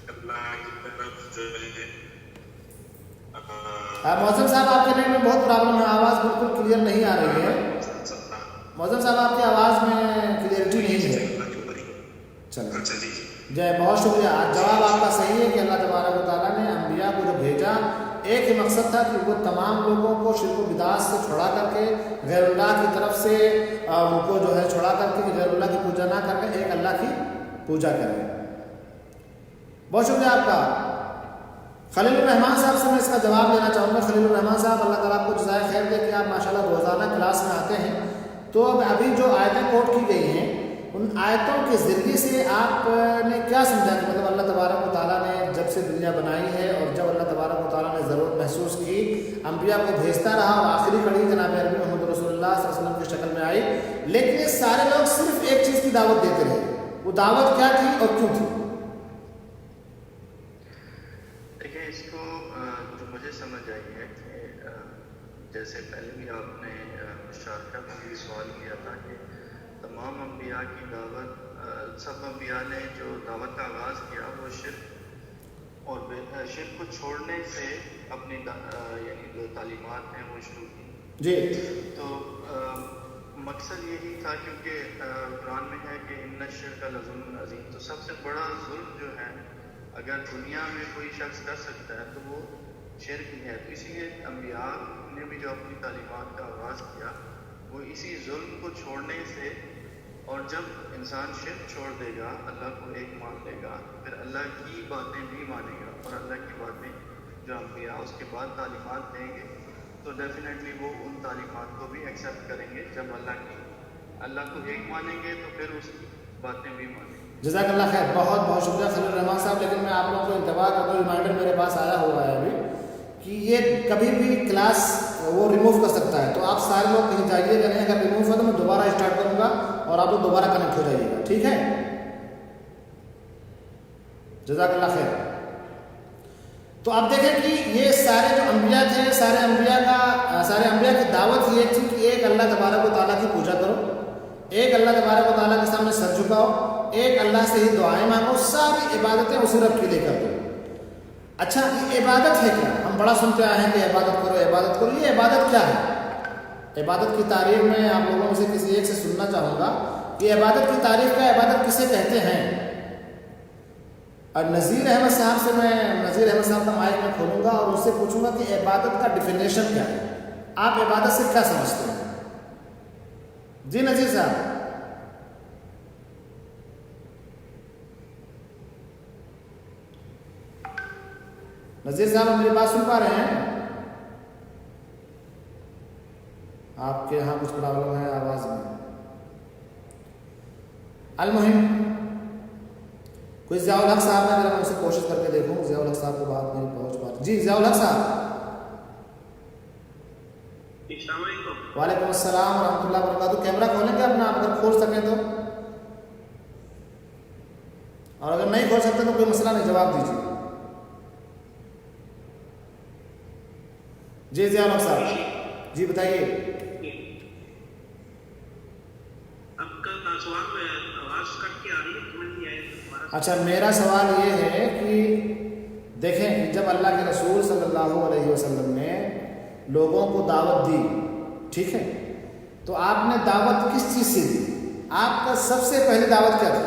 اللہ کی طرف جو ہے. معظم صاحب آپ کے نیٹ میں بہت پرابلم ہے، آواز بالکل کلیئر نہیں آ رہی ہے. معظم صاحب آپ کی آواز میں کلیئرٹی نہیں ہے. چلیے جی بہت شکریہ. جواب آپ کا صحیح ہے کہ اللہ تبارک و تعالیٰ نے انبیاء کو جو بھیجا ایک ہی مقصد تھا کہ وہ تمام لوگوں کو شرک و بدعات سے چھڑا کر کے غیر اللہ کی طرف سے ان کو جو ہے چھڑا کر کے غیر اللہ کی پوجا نہ کر کے ایک اللہ کی پوجا کریں. بہت شکریہ آپ کا. خلیل الرحمان صاحب سے میں اس کا جواب دینا چاہوں گا. خلیل الرحمان صاحب اللہ تعالیٰ آپ کو جزائے خیر دے کہ آپ ماشاءاللہ روزانہ کلاس میں آتے ہیں. تو اب ابھی جو آیتیں کوٹ کی گئی ہیں ان آیتوں کے ذریعے سے آپ نے کیا سمجھا کہ مطلب اللہ تبارک و تعالیٰ نے جب سے دنیا بنائی ہے اور جب اللہ تبارک و تعالیٰ نے ضرورت محسوس کی انبیاء کو بھیجتا رہا اور آخری کڑی جناب عربی محمد رسول اللہ صلی اللہ علیہ وسلم کی شکل میں آئی، لیکن یہ سارے لوگ صرف ایک چیز کی دعوت دیتے رہے. وہ دعوت کیا تھی اور کیوں تھی؟ دیکھیں اس کو جو مجھے سمجھ آئی ہے کہ جیسے پہلے بھی آپ نے شارکہ کو بھی سوال کیا تھا کہ تمام انبیاء کی دعوت سب انبیاء نے جو دعوت کا آغاز کیا وہ شرک اور شرک کو چھوڑنے سے اپنی یعنی جو تعلیمات ہیں وہ شروع کی. جی تو مقصد یہی تھا کیونکہ قرآن میں ہے کہ ان الشرک لظلم عظیم. تو سب سے بڑا ظلم جو ہے اگر دنیا میں کوئی شخص کر سکتا ہے تو وہ شرک ہی ہے. تو اسی لیے انبیاء نے بھی جو اپنی تعلیمات کا آغاز کیا وہ اسی ظلم کو چھوڑنے سے، اور جب انسان شرک چھوڑ دے گا اللہ کو ایک مان لے گا پھر اللہ کی باتیں بھی مانے گا اور اللہ کی باتیں جو انبیاء اس کے بعد تعلیمات دیں گے تو ڈیفینیٹلی وہ ان تعلیمات کو بھی ایکسیپٹ کریں گے. جب اللہ کو ایک مانیں گے تو پھر اس کی باتیں بھی مانیں گے. جزاک اللہ خیر. بہت بہت شکریہ خلیل الرحمان صاحب. لیکن میں آپ لوگوں کو انتباہ کا کوئی ریمائنڈر میرے پاس آیا ہوا ہے ابھی کہ یہ کبھی بھی کلاس وہ ریموو کر سکتا ہے. تو آپ سارے لوگ کہیں جائیے گا نہیں، اگر ریموو ہو تو میں دوبارہ اسٹارٹ کروں گا اور آپ لوگ دوبارہ کنیکٹ ہو جائیے گا. ٹھیک ہے؟ جزاک اللہ خیر. تو آپ دیکھیں کہ یہ سارے جو انبیاء تھے سارے انبیاء کی دعوت یہ تھی کہ ایک اللہ تبارک و تعالیٰ کی پوجا کرو، ایک اللہ تبارک و تعالیٰ کے سامنے سر جھکاؤ، ایک اللہ سے ہی دعائیں مانگو، ساری عبادتیں اسی رب کے لیے کر دو. اچھا یہ عبادت ہے کیا؟ ہم بڑا سنتے آئے ہیں کہ عبادت کرو عبادت کرو. یہ عبادت کیا ہے؟ عبادت کی تعریف میں آپ لوگوں میں سے کسی ایک سے سننا چاہوں گا کہ عبادت کی تعریف کا عبادت کسے کہتے ہیں. اور نذیر احمد صاحب کا مائک میں کھولوں گا اور اس سے پوچھوں گا کہ عبادت کا ڈیفینیشن کیا ہے، آپ عبادت سے کیا سمجھتے ہیں؟ جی نذیر صاحب. نذیر صاحب میری بات سن پا رہے ہیں؟ آپ کے یہاں کچھ پرابلم ہے آواز میں. المہم کوئی ضیاء الحق صاحب ہے، میں اسے کوشش کر کے دیکھوں ضیاء الحق صاحب کو بات میری پہنچ پاتی. جی ضیاء الحق صاحب. السلام علیکم. وعلیکم السلام ورحمۃ اللہ وبرکاتہ. کیمرہ کھولیں گے اپنا، اگر کھول سکیں تو، اور اگر نہیں کھول سکتے تو کوئی مسئلہ نہیں، جواب دیجیے. جی ضیاء الحق صاحب جی بتائیے. آپ کا سوال میں آواز کٹ کے آ رہی ہے، سمجھ نہیں آئی. اچھا میرا سوال یہ ہے کہ دیکھیں جب اللہ کے رسول صلی اللہ علیہ وسلم نے لوگوں کو دعوت دی، ٹھیک ہے، تو آپ نے دعوت کس چیز سے دی؟ آپ کا سب سے پہلی دعوت کیا تھی؟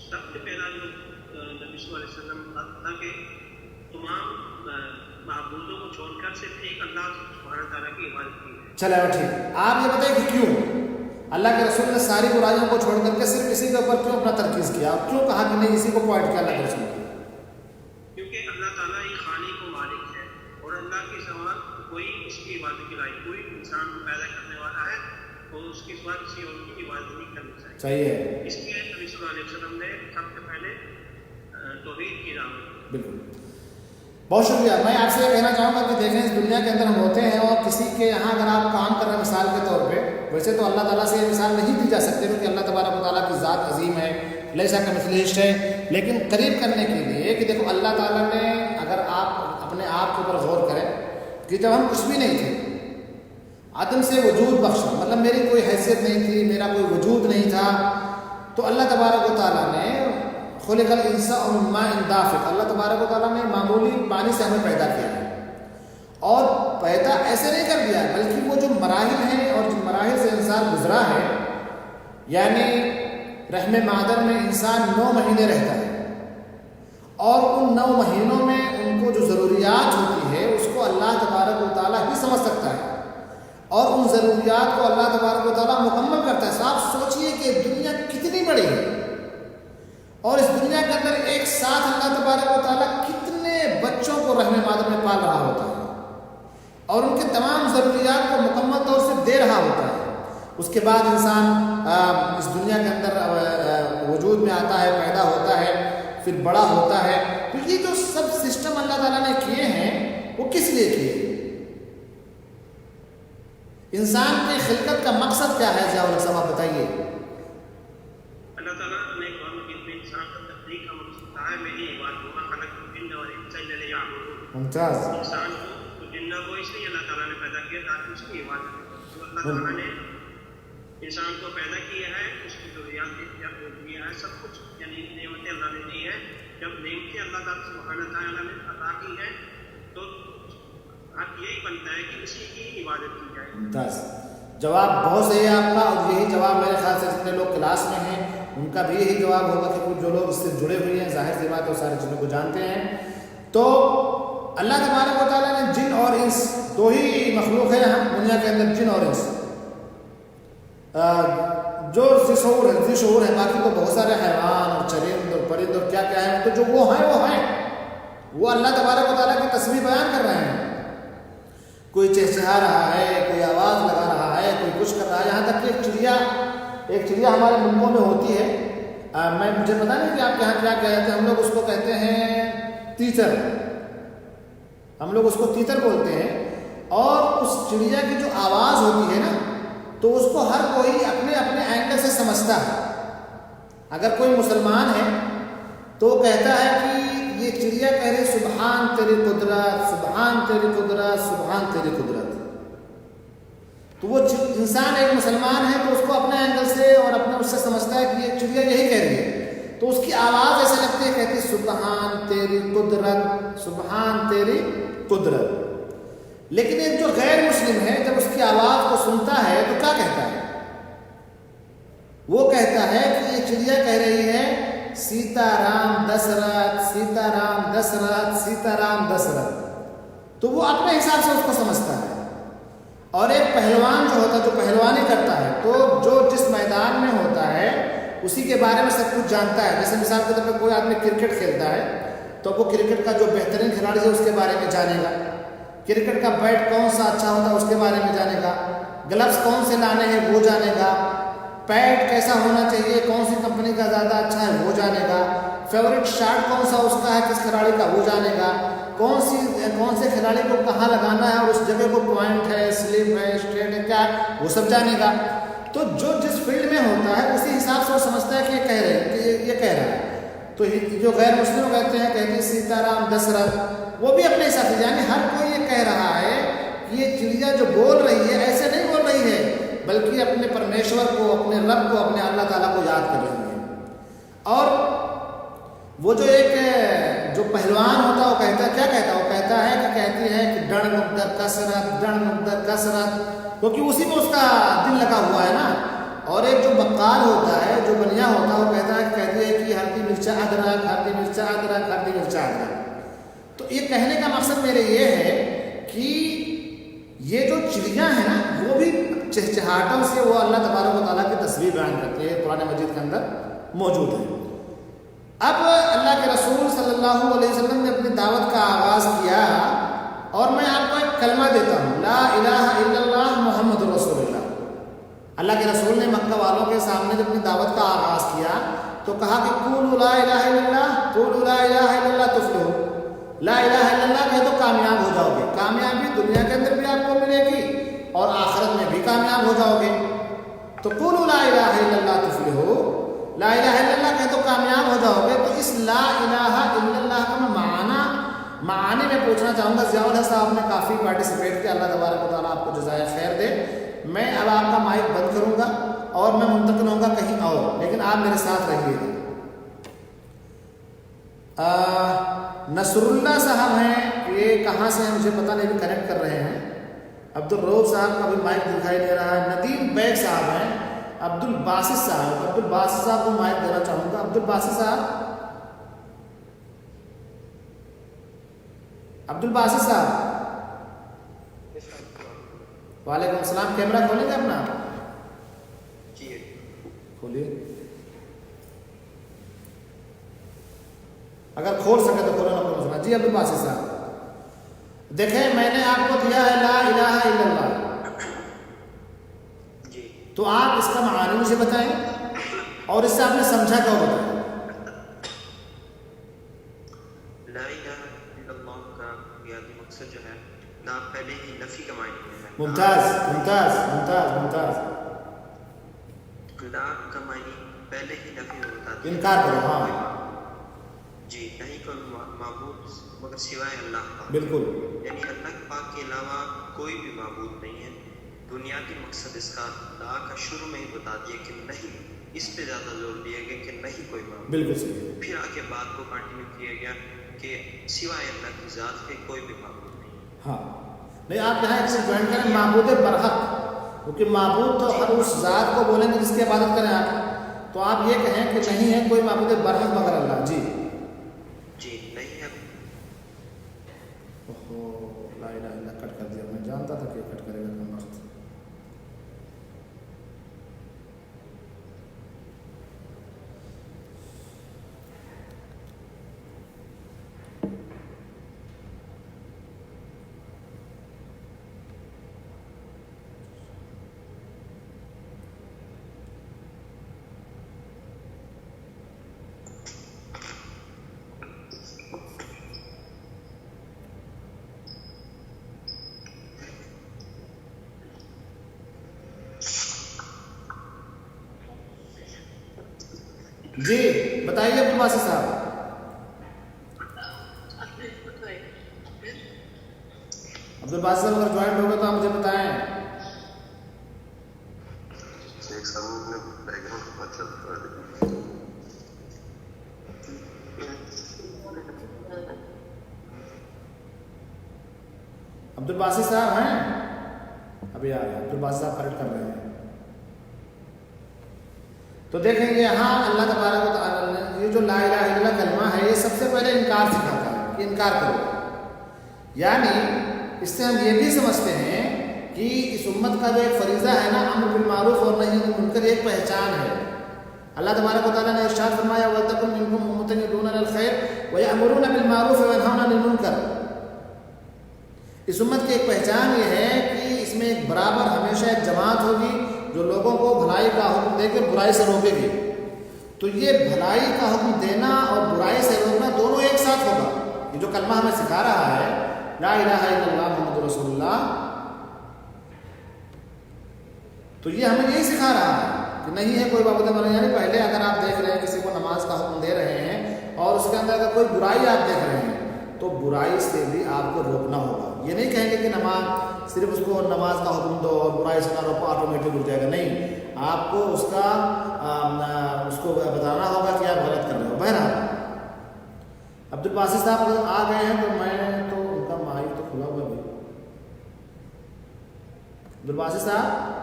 سب سے پہلا جو نبی صلی اللہ علیہ وسلم تھا کہ تمام معبودوں کو چھوڑ کر صرف ایک اللہ سبحانہ تعالیٰ کی عبادت کی ہے. چلے ٹھیک. آپ یہ بتائیں کہ کیوں اللہ کے رسول نے ساری برائیوں کو چھوڑ کر کے صرف اسی کے اوپر کیوں اپنا ترکیز کیا، اور کیوں کہا کہ نہیں اسی کو پوائنٹ کیا اللہ کے رسول نے؟ کیونکہ اللہ تعالیٰ ایک خالق و مالک ہے، اور اللہ کے سوا کوئی اس کی عبادت کے لائق، کوئی انسان کو پیدا کرنے والا ہے اور اس کے سوا کسی اور کی عبادت نہیں کرنی چاہیے. صحیح ہے. اس لیے نبی صلی اللہ علیہ وسلم نے سب سے پہلے توحید کی دعوت. بالکل بہت شکریہ. میں آپ سے یہ کہنا چاہوں گا کہ دیکھیں اس دنیا کے اندر ہم ہوتے ہیں اور کسی کے یہاں اگر آپ کام کر رہے ہیں مثال کے طور پہ، ویسے تو اللہ تعالیٰ سے یہ مثال نہیں دی جا سکتی کیونکہ اللہ تبارک و تعالیٰ کی ذات عظیم ہے، لیسا کمثلہ شیء، لیکن قریب کرنے کے لیے کہ دیکھو اللہ تعالیٰ نے، اگر آپ اپنے آپ کے اوپر غور کریں کہ جب ہم کچھ بھی نہیں تھے، عدم سے وجود بخشا، مطلب میری کوئی حیثیت نہیں تھی، میرا کوئی وجود نہیں تھا، تو اللہ تبارک و تعالیٰ نے خلق الانسان من ماء دافق، اللہ تبارک و تعالیٰ نے معمولی پانی سے ہمیں پیدا کیا ہے، اور پیدا ایسے نہیں کر دیا بلکہ وہ جو مراحل ہیں اور جن مراحل سے انسان گزرا ہے، یعنی رحم مادر میں انسان 9 مہینے رہتا ہے، اور ان 9 مہینوں میں ان کو جو ضروریات ہوتی ہے اس کو اللہ تبارک و تعالیٰ ہی سمجھ سکتا ہے، اور ان ضروریات کو اللہ تبارک و تعالیٰ مکمل کرتا ہے. صاحب سوچئے کہ دنیا کتنی بڑی ہے، اور اس دنیا کے اندر ایک ساتھ اللہ تبارک و تعالیٰ کتنے بچوں کو رحم مادر میں پال رہا ہوتا ہے، اور ان کے تمام ضروریات کو مکمل طور سے دے رہا ہوتا ہے. اس کے بعد انسان اس دنیا کے اندر وجود میں آتا ہے، پیدا ہوتا ہے، پھر بڑا ہوتا ہے. تو یہ جو سب سسٹم اللہ تعالیٰ نے کیے ہیں وہ کس لیے کیے؟ انسان کی خلقت کا مقصد کیا ہے؟ ضیاء الحق صاحب بتائیے. اللہ تعالیٰ نے قرآن مجید میں انسان کا تخلیق کا مقصد کہا ہے، میری عبادت ہوگا خلق الجن والانس الا لیعبدون. ممتاز. انسان کو جنہ کو اس لیے اللہ تعالیٰ نے پیدا کیا تاکہ اس کی عبادت کرے. تو اللہ تعالیٰ نے انسان کو پیدا کیا ہے، اس کی ضروریات دیا ہے، سب کچھ یعنی نعمتیں اللہ نے دی ہے. جب نعمتیں اللہ تعالیٰ سبحانہ تعالیٰ نے عطا کی ہے تو حق یہی بنتا ہے کہ اسی کی عبادت کی جائے. ممتاز. جواب بہت صحیح ہے آپ کا، اور یہی جواب میرے خیال سے جتنے لوگ کلاس میں ہیں ان کا بھی یہی جواب ہوگا کہ کچھ جو لوگ اس سے جڑے ہوئے ہیں، ظاہر سی بات ہے وہ ساری چیزوں کو جانتے ہیں. تو اللہ تبارک و تعالیٰ نے جن اور انس 2 ہی مخلوق ہیں ہم دنیا کے اندر، جن اور انس، جو ذی شعور ہے، باقی تو بہت سارے حیوان اور چرند اور پرند اور کیا کیا ہے، تو جو وہ ہیں وہ اللہ تبارک و تعالیٰ کی تصویر بیان کر رہے ہیں. کوئی چہچہا رہا ہے، کوئی آواز لگا رہا ہے، کوئی کچھ کر رہا ہے. یہاں تک کہ ایک چڑیا ہمارے ملکوں میں ہوتی ہے، مجھے پتا نہیں کہ آپ کے یہاں کیا کہتے ہیں، ہم لوگ اس کو کہتے ہیں تیتر، ہم لوگ اس کو تیتر بولتے ہیں. اور اس چڑیا کی جو آواز ہوتی ہے نا، تو اس کو ہر کوئی اپنے اپنے اینگل سے سمجھتا ہے. اگر کوئی مسلمان ہے تو وہ کہتا ہے کہ یہ چڑیا کہہ رہی سبحان تیری قدرت، سبحان تیری قدرت، سبحان تیری قدرت. تو وہ انسان ایک مسلمان ہے تو اس کو اپنے اینگل سے اور اپنے اس سے سمجھتا ہے کہ یہ چڑیا یہی کہہ رہی ہے، تو اس کی آواز ایسے لگتی ہے، کہتی سبحان تیری قدرت، سبحان تیری قدرت. لیکن ایک جو غیر مسلم ہے جب اس کی آواز کو سنتا ہے تو کیا کہتا ہے؟ وہ کہتا ہے کہ یہ چڑیا کہہ رہی ہے سیتا رام دشرتھ، سیتا رام دشرتھ، سیتا رام دشرتھ. تو وہ اپنے حساب سے اس کو سمجھتا ہے. اور ایک پہلوان جو ہوتا ہے، جو پہلوانی کرتا ہے، تو جو جس میدان میں ہوتا ہے اسی کے بارے میں سب کچھ جانتا ہے. جیسے مثال کے طور پہ کوئی آدمی کرکٹ کھیلتا ہے تو وہ کرکٹ کا جو بہترین کھلاڑی ہے اس کے بارے میں جانے گا، کرکٹ کا بیٹ کون سا اچھا ہوتا ہے اس کے بارے میں جانے گا، گلفز کون سے لانے ہیں وہ جانے گا، پیڈ کیسا ہونا چاہیے، کون سی کمپنی کا زیادہ اچھا ہے وہ جانے گا، فیورٹ شاٹ کون سا اس کا ہے کس کھلاڑی کا وہ جانے گا، کون سے کھلاڑی کو کہاں لگانا ہے اور اس جگہ کو پوائنٹ ہے، سلپ ہے، اسٹریٹ ہے، کیا وہ سب جانے گا۔ تو جو جس فیلڈ میں ہوتا ہے اسی حساب سے وہ سمجھتا ہے کہ یہ کہہ رہے کہ یہ کہہ رہا ہے۔ تو جو غیر مسلم کہتے ہیں سیتارام دسرتھ، وہ بھی اپنے حساب سے، یعنی ہر کوئی یہ کہہ رہا ہے کہ یہ چڑیا جو بول رہی ہے ایسے نہیں بول رہی ہے، بلکہ اپنے پرمیشور کو، اپنے رب کو، اپنے اللہ تعالیٰ کو یاد کر رہی ہے۔ اور وہ جو ایک جو پہلوان ہوتا ہے وہ کہتا ہے، کیا کہتا ہے، وہ کہتا ہے کہ کہتی ہے کہ ڈن مقدر کثرت، کیونکہ اسی میں اس کا دل لگا ہوا ہے نا۔ اور ایک جو بقال ہوتا ہے، جو بنیا ہوتا ہے، وہ کہتی ہے کہ ہلدی مرچا ادرک، ہلدی مرچا ادرک، ہلدی مرچا ادرک۔ تو یہ کہنے کا مقصد میرے یہ ہے کہ یہ جو چڑیاں ہیں نا وہ بھی چہچہاٹوں سے وہ اللہ تبارک و تعالیٰ کی تصویر بیان کرتی ہے، قرآن مجید کے اندر موجود ہے۔ اب اللہ کے رسول صلی اللہ علیہ وسلم نے اپنی دعوت کا آغاز کیا، اور میں آپ کو ایک کلمہ دیتا ہوں، لا الہ الا اللہ محمد رسول اللہ۔ اللہ کے رسول نے مکہ والوں کے سامنے جب اپنی دعوت کا آغاز کیا تو کہا کہ قولوا لا الہ الا اللہ، قولوا لا الہ الا اللہ تفلحوا، لا الہ الا اللہ کہے تو کامیاب ہو جاؤ گے۔ کامیابی دنیا کے اندر بھی آپ کو ملے گی اور آخرت میں بھی کامیاب ہو جاؤ گے۔ تو قولوا لا الہ الا اللہ تفلحوا، لا الہ الا اللہ کہے تو کامیاب ہو جاؤ گے۔ تو اس لا الہ الا اللہ کا میں معانی میں پوچھنا چاہوں گا۔ ضیاء الحق صاحب نے کافی پارٹیسپیٹ کیا، اللہ تبارک و تعالیٰ آپ کو جزائے خیر دے۔ میں اب آپ کا مائک بند کروں گا اور میں منتقل ہوں گا کہیں اور، لیکن آپ میرے ساتھ رہیے گا۔ نصر اللہ صاحب ہیں، یہ کہاں سے ہیں مجھے پتہ نہیں، بھی کنیکٹ کر رہے ہیں۔ عبد الروف صاحب کا بھی مائک دکھائی دے رہا ہے۔ ندیم بیگ صاحب ہیں۔ عبد الباسط صاحب کو مائک دینا چاہوں گا۔ عبد الباسط صاحب، وعلیکم السلام۔ کیمرہ کھولیں گے اپنا؟ جی کھولیے، اگر کھول سکے تو کھولنا کوئی مسئلہ۔ جی عبد الباسط صاحب، دیکھیں میں نے آپ کو دیا ہے لا الہ الا اللہ، جی، تو آپ اس کا معانی مجھے بتائیں اور اس سے آپ نے سمجھا کیا بتائیں۔ لا الہ الا اللہ کا بنیادی مقصد جو ہے نا پہلے ہی نفی کا معنی ہے۔ ممتاز۔ لا کا معنی پہلے ہی نفی ہوتا ہے، انکار کرو، ہاں جی، نہیں کوئی معبود مگر سوائے اللہ کا، بالکل، یعنی اللہ پاک کے علاوہ کوئی بھی معبود نہیں ہے۔ بنیادی مقصد اس کا لا کا شروع میں ہی بتا دیا کہ نہیں، اس پہ زیادہ زور دیا گیا کہ نہیں کوئی معبود، بالکل صحیح۔ پھر آگے بات کو کنٹینیو کیا گیا کہ سوائے اللہ کی ذات کے کوئی بھی معبود نہیں۔ ہاں نہیں، آپ یہاں ایک سے جوائن کریں معبود برحق، کیونکہ معبود تو ہر اس ذات کو بولیں گے جس کی عبادت کریں آپ، تو آپ یہ کہیں کہ نہیں ہے کوئی معبود برحق مگر اللہ۔ جی نہیں ہے۔ لا الہ الا اللہ کٹ کر دیا، میں جانتا تھا کہ کٹ کرے گا کم وقت۔ جی بتائیے عبد الباسط صاحب۔ عبد الباسط صاحب اگر جوائنٹ ہوگا تو آپ مجھے بتائیں۔ ایک سامنے بیک گراؤنڈ کا مطلب عبد الباسط صاحب ہیں؟ ابھی آ رہے ہیں، عبد الباسط صاحب کریکٹ کر رہے ہیں۔ تو دیکھیں گے یہاں اللہ تبارک و تعالیٰ نے یہ جو لا الہ الا اللہ کلمہ ہے یہ سب سے پہلے انکار سکھاتا ہے کہ انکار کرو، یعنی اس سے ہم یہ بھی سمجھتے ہیں کہ اس امت کا جو ایک فریضہ ہے نا امر بالمعروف اور نہی عن المنکر، ایک پہچان ہے۔ اللہ تبارک و تعالیٰ نے ارشاد فرمایا وَلْتَكُن مِّنكُمْ أُمَّةٌ يَدْعُونَ إِلَى الْخَيْرِ وَيَأْمُرُونَ بِالْمَعْرُوفِ وَيَنْهَوْنَ عَنِ الْمُنكَرِ۔ اس امت کی ایک پہچان یہ ہے کہ اس میں ایک برابر ہمیشہ ایک جماعت ہوگی جو لوگوں کو بھلائی کا حکم دے کے برائی سے روکے گی. تو یہ بھلائی کا حکم دینا اور برائی سے روکنا دونوں ایک ساتھ ہوگا. یہ جو کلمہ ہمیں سکھا رہا ہے لا الہ الا اللہ محمد رسول اللہ، تو یہ ہمیں یہی سکھا رہا ہے کہ نہیں ہے کوئی معبود بنا. یعنی پہلے اگر آپ دیکھ رہے ہیں کسی کو نماز کا حکم دے رہے ہیں اور اس کے اندر اگر کوئی برائی آپ دیکھ رہے ہیں تو برائی سے بھی آپ کو روکنا ہوگا. یہ نہیں کہیں گے کہ نماز صرف اس کو نماز کا حکم دو اور برائی سے نہ روکو آٹومیٹک رک جائے گا. نہیں، آپ کو اس کو بتانا ہوگا کہ آپ غلط کر رہے ہو. بہرحال عبد الباسط صاحب اگر آ گئے ہیں تو میں تو ان کا مائک تو کھلا ہوا بھی. عبد الباسط صاحب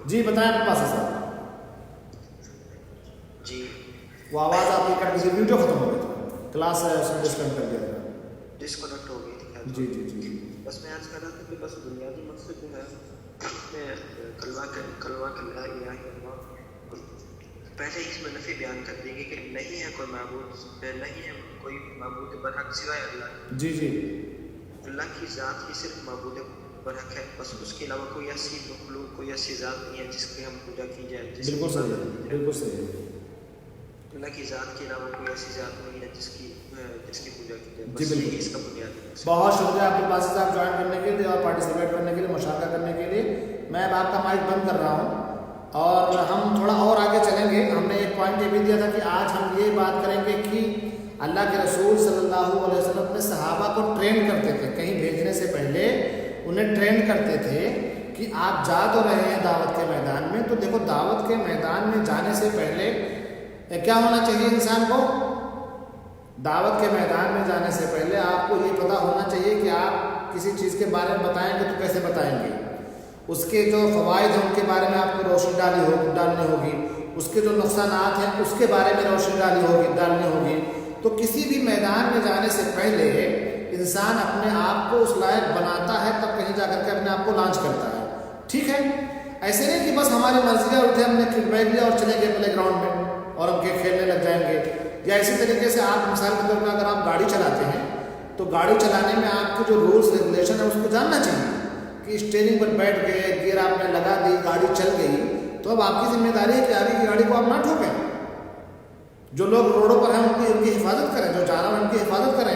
جی بتائیں. عبد الباسط صاحب جی وہ آواز آپ کی کٹ گئی، ویڈیو ختم ہو گئی تھی، کلاس ڈسکنیکٹ کر دیا تھا. ڈسکنیکٹ ہو گئی تھی. جی جی جی بس میں آج کر رہا تھا کہ بس بنیادی مقصد جو ہے کلمہ لا الہ الا اللہ، پہلے اس میں نفی بیان کر دیں گے کہ نہیں ہے کوئی معبود، نہیں ہے کوئی معبود برحق سوائے اللہ. جی جی اللہ کی ذات ہی صرف معبود برحق ہے، بس اس کے علاوہ کوئی ایسی مخلوق، کوئی ایسی ذات نہیں ہے جس کی ہم پوجا کی جائے. بالکل صحیح ہے، بالکل صحیح ہے. اللہ کی ذات کے علاوہ کوئی ایسی ذات نہیں ہے جس کی پوجا کی جائے. جی بالکل. اس کا بنیاد. بہت شکریہ عبد الباسط صاحب جوائن کرنے کے لیے اور پارٹیسپیٹ کرنے کے لیے، مشارکہ کرنے کے لیے. میں اب آپ کا مائک بند کر رہا ہوں اور ہم تھوڑا اور آگے چلیں گے. ہم نے ایک پوائنٹ یہ بھی دیا تھا کہ آج ہم یہ بات کریں گے کہ اللہ کے رسول صلی اللہ علیہ وسلم اپنے صحابہ کو ٹرین کرتے تھے، کہیں بھیجنے سے پہلے انہیں ٹرین کرتے تھے کہ آپ جا تو رہے ہیں دعوت کے میدان میں، تو دیکھو دعوت کے میدان میں جانے سے پہلے کیا ہونا چاہیے انسان کو؟ دعوت کے میدان میں جانے سے پہلے آپ کو یہ پتہ ہونا چاہیے کہ آپ کسی چیز کے بارے میں بتائیں گے تو کیسے بتائیں گے، اس کے جو فوائد ہیں ان کے بارے میں آپ کو روشنی ڈالنی ہوگی، اس کے جو نقصانات ہیں اس کے بارے میں روشنی ڈالنی ہوگی. تو کسی بھی میدان میں جانے سے پہلے انسان اپنے آپ کو اس لائق بناتا ہے، تب کہیں جا کر کے اپنے آپ کو لانچ کرتا ہے. ٹھیک ہے، ایسے نہیں کہ بس ہماری مرضی ہے اٹھے ہم نے کٹ بیگ لیا اور چلے گئے پلے گراؤنڈ میں اور ہم کھیلنے لگ جائیں گے. یا اسی طریقے سے آپ مثال کے طور پر اگر آپ گاڑی چلاتے ہیں تو گاڑی چلانے میں آپ کے جو رولس ریگولیشن ہے اس کو جاننا چاہیے کہ اسٹیئرنگ پر بیٹھ گئے، گیئر آپ نے لگا دی، گاڑی چل گئی، تو اب آپ کی ذمہ داری ہے کہ آگے کی گاڑی کو آپ نہ ٹھوکیں. جو لوگ روڈوں پر ہیں ان کی حفاظت کریں، جو جانور ان کی حفاظت کریں.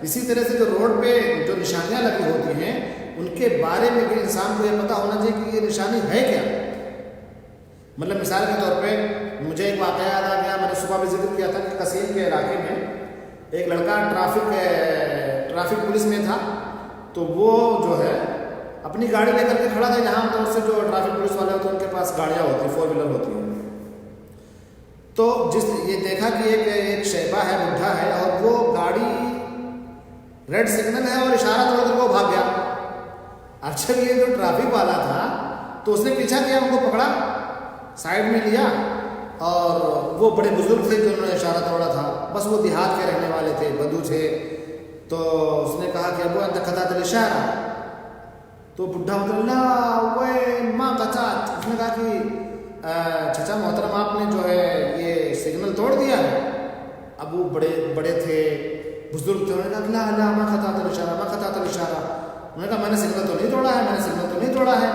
اسی طرح سے جو روڈ پہ جو نشانیاں لگی ہوتی ہیں ان کے بارے میں بھی انسان کو یہ پتہ ہونا چاہیے کہ یہ نشانی ہے کیا. مطلب مثال کے طور پہ مجھے ایک واقعہ یاد آ گیا، میں نے صبح بھی ذکر کیا تھا کہ قصیم کے علاقے میں ایک لڑکا ٹرافک پولیس میں تھا. تو وہ جو ہے اپنی گاڑی لے کر کے کھڑا تھا جہاں طور سے جو ٹرافک پولیس والے ہوتے ہیں ان کے پاس گاڑیاں ہوتی ہیں، 4 ویلر ہوتی ہیں. تو یہ دیکھا کہ ایک شیبہ ہے، بڈھا ہے، اور وہ گاڑی ریڈ سگنل ہے اور اشارہ توڑ کر وہ بھاگ گیا. اچھا یہ جو ٹرافک والا تھا تو اس نے پیچھا کیا، ان کو پکڑا، سائڈ میں لیا، اور وہ بڑے بزرگ تھے جنہوں نے اشارہ توڑا تھا، بس وہ دیہات کے رہنے والے تھے، بدو تھے. تو اس نے کہا کہ ابو انت قطعت الاشارہ. تو بڈھا اللہ وین ما قطعت، اس نے کہا کہ چچا محترم آپ نے جو ہے یہ سگنل توڑ دیا ہے. اب وہ بڑے تھے، بزرگ تھے، انہوں نے کہا لا ما قطعت الاشارہ ما قطعت الاشارہ. انہوں نے کہا میں نے سگنل تو نہیں توڑا ہے، میں نے سگنل تو نہیں توڑا ہے.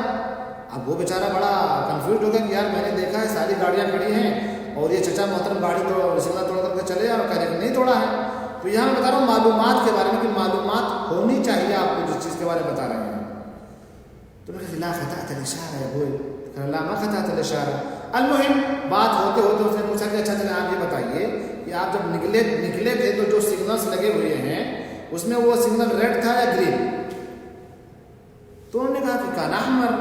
اب وہ بیچارہ بڑا کنفیوز ہو گیا کہ یار میں نے دیکھا ہے ساری گاڑیاں کھڑی ہیں اور یہ چچا محترم گاڑی سگنل توڑ کر کے چلے اور کہہ رہے کہ نہیں توڑا ہے. تو یہاں میں بتا رہا ہوں معلومات کے بارے میں کہ معلومات ہونی چاہیے آپ کو جس چیز کے بارے میں بتا رہے ہیں. تو میں کہا لا قطعت الاشارہ ہے، وہ لا ما قطعت الاشارہ. المہم بات ہوتے ہوتے اس نے پوچھا کہ اچھا چلے آپ یہ بتائیے کہ آپ جب نکلے تھے تو جو سگنلس لگے ہوئے ہیں اس میں وہ سگنل ریڈ تھا یا گرین؟ تو انہوں نے کہا کہ کان احمر،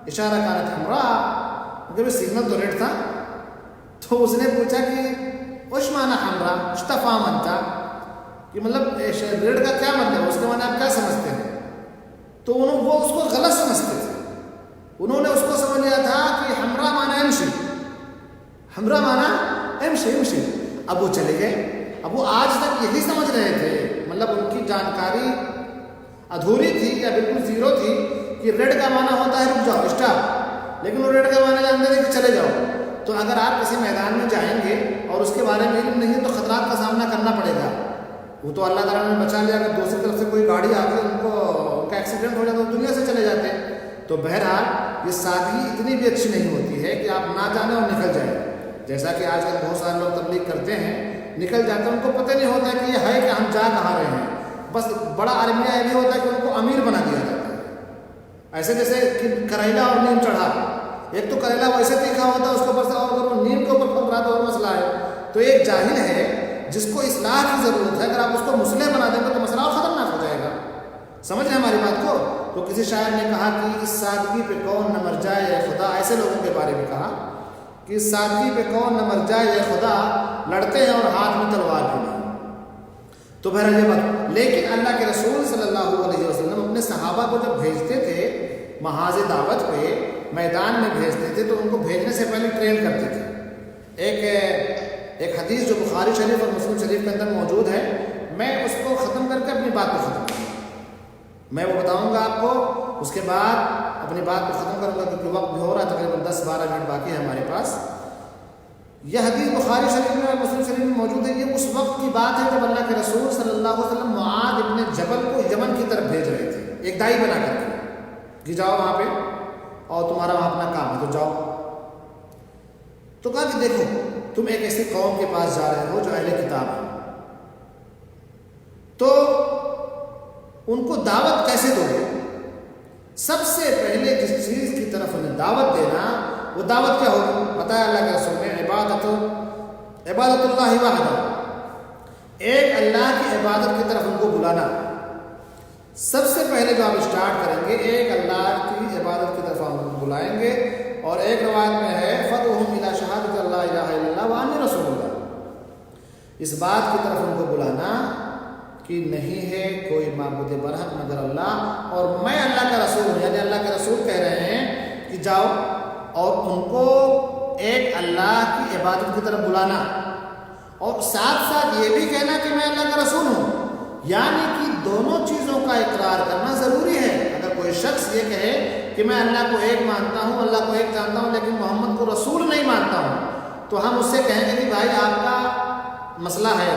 اشارہ کانت حمراء، جب سگنل تو ریڈ تھا. تو اس نے پوچھا کہ وش معنی حمراء استفہام انت، کہ مطلب ریڈ کا کیا مطلب ہے، اس کے معنی آپ کیا سمجھتے ہیں؟ تو وہ اس کو غلط سمجھتے تھے. انہوں نے اس کو سمجھ لیا تھا کہ حمراء معنی امشی، حمراء معنی امشی. اب وہ چلے گئے. اب وہ آج تک یہی سمجھ رہے تھے، مطلب ان کی جانکاری ادھوری تھی یا بالکل زیرو تھی کہ ریڈ کا معنی ہوتا ہے رک جاؤ، اسٹاپ. لیکن وہ ریڈ کا معنی جانتے تھے کہ چلے جاؤ. تو اگر آپ کسی میدان میں جائیں گے اور اس کے بارے میں علم نہیں ہے تو خطرات کا سامنا کرنا پڑے گا. وہ تو اللہ تعالیٰ نے بچا لیا، اگر دوسری طرف سے کوئی گاڑی آ کے ان کا ایکسیڈنٹ ہو جاتا تو دنیا سے چلے جاتے ہیں۔ تو بہرحال یہ سادگی اتنی بھی اچھی نہیں ہوتی ہے کہ آپ نہ جانے اور نکل جائیں، جیسا کہ آج کل بہت سارے لوگ تبلیغ کرتے ہیں، نکل جاتے ہیں، ان کو پتہ نہیں ہوتا کہ یہ ہے کہ ہم جا کہاں رہے ہیں، بس بڑا المیہ یہ بھی ہوتا ہے کہ ان کو امیر بنا دیا جاتا ہے، ایسے جیسے کہ کریلا اور نیم چڑھا، ایک تو کریلا ویسے تیکھا ہوتا ہے اس کے اوپر سے، اور اگر وہ نیم کے اوپر پک رہا تو اور مسئلہ ہے۔ تو ایک جاہل ہے جس کو اصلاح کی ضرورت ہے، اگر آپ اس کو مسلح بنا دیں گے تو مسئلہ خطرناک ہو جائے گا۔ سمجھ رہے ہیں ہماری بات کو؟ تو کسی شاعر نے کہا کہ اس سادگی پہ کون نہ مر جائے اے خدا، ایسے لوگوں کے بارے میں کہا کہ اس سادگی پہ کون نہ مر جائے اے خدا، لڑتے ہیں اور ہاتھ میں تلوار بھی نہیں۔ تو بہرحال یہ بات، لیکن اللہ کے رسول صلی اللہ علیہ وسلم اپنے صحابہ کو جب بھیجتے تھے محاذ دعوت پہ، میدان میں بھیجتے تھے، تو ان کو بھیجنے سے پہلے ٹرین کرتے تھے۔ ایک حدیث جو بخاری شریف اور مسلم شریف کے اندر موجود ہے، میں اس کو ختم کر کے اپنی بات کو ختم کروں گا، میں وہ بتاؤں گا آپ کو، اس کے بعد اپنی بات کو ختم کروں گا کیونکہ وقت بھی ہو رہا ہے، تقریباً 10-12 منٹ باقی ہے ہمارے پاس۔ یہ حدیث بخاری شریف میں اور مسلم شریف میں موجود ہے۔ یہ اس وقت کی بات ہے جب اللہ کے رسول صلی اللہ علیہ وسلم معاذ ابن جبل کو یمن کی طرف بھیج رہے تھے، ایک دائی بنا کر کے کہ جاؤ وہاں پہ اور تمہارا وہاں اپنا کام ہے تو جاؤ۔ تو کہا کہ دیکھو تم ایک ایسی قوم کے پاس جا رہے ہو جو اہل کتاب ہے، تو ان کو دعوت کیسے دو گے؟ سب سے پہلے جس چیز کی طرف انہیں دعوت دینا، وہ دعوت کیا ہوگی؟ بتایا اللہ کے رسول نے، عبادت اللہ وحدہ، ایک اللہ کی عبادت کی طرف ان کو بلانا۔ سب سے پہلے جو آپ اسٹارٹ کریں گے، ایک اللہ کی عبادت کی طرف آپ بلائیں گے، اور ایک روایت میں ہے فَدْعُوهُمْ إِلَىٰ شَهَادَةِ اللَّهِ إِلَٰهَ إِلَّا اللَّهُ وَأَنِّي رَسُولُ اللَّهِ، اس بات کی طرف ان کو بلانا کہ نہیں ہے کوئی معبود برحق مگر اللہ، اور میں اللہ کا رسول ہوں، یعنی اللہ کے رسول کہہ رہے ہیں کہ جاؤ اور ان کو ایک اللہ کی عبادت کی طرف بلانا، اور ساتھ ساتھ یہ بھی کہنا کہ میں اللہ کا رسول ہوں، یعنی کہ دونوں چیزوں کا اقرار کرنا ضروری ہے۔ اگر کوئی شخص یہ کہے کہ میں اللہ کو ایک مانتا ہوں، اللہ کو ایک جانتا ہوں، لیکن محمد کو رسول نہیں مانتا ہوں، تو ہم اس سے کہیں گے کہ بھائی آپ کا مسئلہ ہے،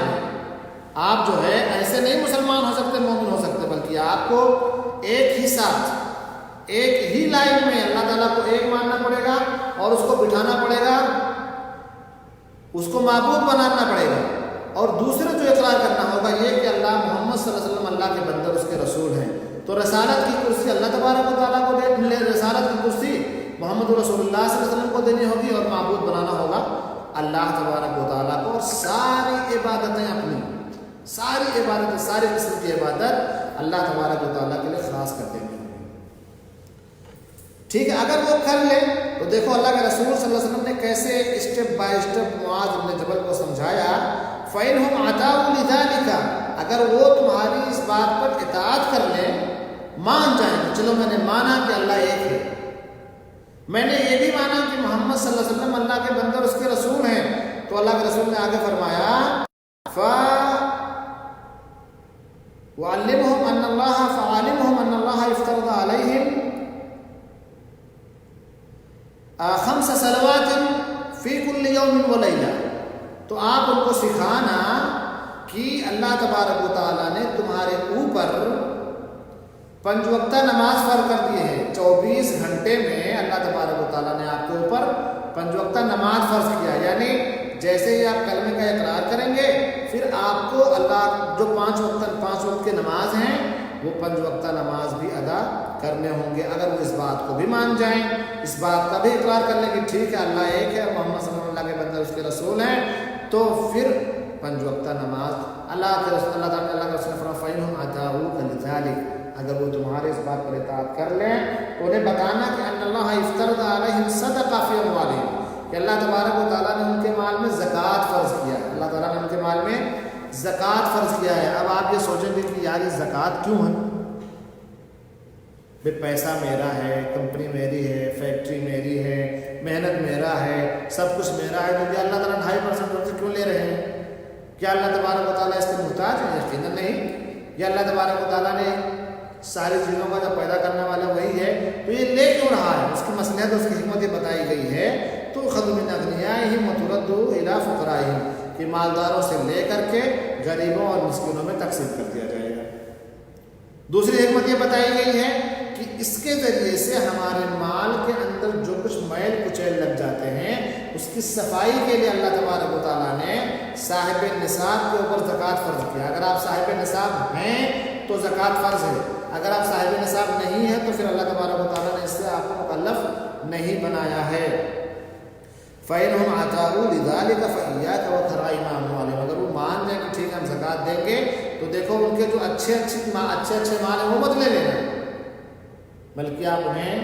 آپ جو ہے ایسے نہیں مسلمان ہو سکتے، مومن ہو سکتے، بلکہ آپ کو ایک ہی ساتھ ایک ہی لائن میں اللہ تعالیٰ کو ایک ماننا پڑے گا، اور اس کو بٹھانا پڑے گا، اس کو معبود بنانا پڑے گا، اور دوسرے جو اقرار کرنا ہوگا یہ کہ اللہ محمد صلی اللہ علیہ وسلم اللہ کے بندے اور اس کے رسول ہیں۔ تو رسالت کی کرسی اللہ تبارک و تعالیٰ کو رسالت کی کرسی محمد رسول اللہ صلی اللہ علیہ وسلم کو دینی ہوگی، اور معبود بنانا ہوگا اللہ تبارک و تعالیٰ کو، اور ساری عبادتیں اپنی ساری عبادتیں ساری قسم کی عبادت اللہ تبارک و تعالیٰ کے لیے خاص کر دیں گے۔ ٹھیک ہے، اگر وہ کر لیں تو دیکھو اللہ کے رسول صلی اللہ علیہ وسلم نے کیسے اسٹیپ بائی اسٹیپ معاذ بن جبل کو سمجھایا۔ فَإِنْهُمْ عَتَاؤُوا لِذَلِكَ، اگر وہ تمہاری اس بات پر اطاعت کر لیں، مان جائیں گے، چلو میں نے مانا کہ اللہ ایک ہے، میں نے یہ بھی مانا کہ محمد صلی اللہ علیہ وسلم اللہ کے بندے اور اس کے رسول ہیں، تو اللہ کے رسول نے آگے فرمایا وَعَلِّمْهُمْ أَنَّ اللَّهَ افْتَرَضَ عَلَيْهِمْ 5 صلوات فی کل یوم و لیلہ، تو آپ ان کو سکھانا کہ اللہ تبارک و تعالیٰ نے تمہارے اوپر 5 وقتہ نماز فرض کر دی ہے، 24 گھنٹے میں اللہ تبارک و تعالیٰ نے آپ کے اوپر 5 وقتہ نماز فرض کیا، یعنی جیسے ہی آپ کلمے کا اقرار کریں گے پھر آپ کو اللہ جو 5 وقت کے نماز ہیں وہ 5 وقتہ نماز بھی ادا کرنے ہوں گے۔ اگر وہ اس بات کو بھی مان جائیں، اس بات کا بھی اقرار کر لیں کہ ٹھیک ہے اللہ ایک ہے، محمد صلی اللہ علیہ وسلم کے بندے اس کے رسول ہیں، تو پھر 5 وقتہ نماز اللہ کے رسول اللہ تعالیٰ اللہ کے رسول نے فرمایا فَإِنْهُمْ عَتَاؤُوكَ لِذَلِكَ، اگر وہ تمہارے اس بات پر اطاعت کر لیں تو انہیں بتانا کہ ان اللہ افترض علیہم صدقہ فی اموالہم، کہ اللہ تبارک و تعالیٰ نے ان کے مال میں زکوٰۃ فرض کیا ہے، اللہ تعالیٰ نے ان کے مال میں زکوٰۃ فرض کیا ہے۔ اب آپ یہ سوچیں گے کہ یار یہ زکوٰۃ کیوں ہے؟ بھائی پیسہ میرا ہے، کمپنی میری ہے، فیکٹری میری ہے، محنت میرا ہے، سب کچھ میرا ہے، تو کیا اللہ تعالیٰ 2.5% سے کیوں لے رہے ہیں؟ کیا اللہ تبارک و تعالیٰ اس کے محتاج ہے؟ یقیناً نہیں۔ یا اللہ تبارک و تعالیٰ نے ساری چیزوں کا جو پیدا کرنے والا وہی ہے، تو یہ لے کیوں رہا ہے؟ اس کی مصلحت اس کی حکمت بتائی گئی ہے۔ تو خذ من اغنیائہم وترد الی فقرائہم، کہ مالداروں سے لے کر کے غریبوں اور مسکینوں میں تقسیم کر دیا جائے گا۔ دوسری حکمت یہ بتائی گئی ہے کہ اس کے ذریعے سے ہمارے مال کے اندر جو کچھ میل کچیل لگ جاتے ہیں اس کی صفائی کے لیے اللہ تبارک و تعالیٰ نے صاحب نصاب کے اوپر زکوٰۃ فرض کیا۔ اگر آپ صاحب نصاب ہیں تو زکوٰۃ فرض ہے، اگر آپ صاحب نصاب نہیں ہیں تو پھر اللہ تبارک و تعالیٰ نے اس سے آپ کو مکلف نہیں بنایا ہے۔ فَإِنْهُمْ عَتَاءُوا لِذَلِكَ فَإِيَّاكَ وَكَرَائِمَ أَمْوَالِهِمْ، اگر وہ مان جائیں کہ ٹھیک ہے ہم زکوٰۃ دیں گے تو دیکھو ان کے جو اچھے مال ہیں وہ مت لے لینا، بلکہ آپ انہیں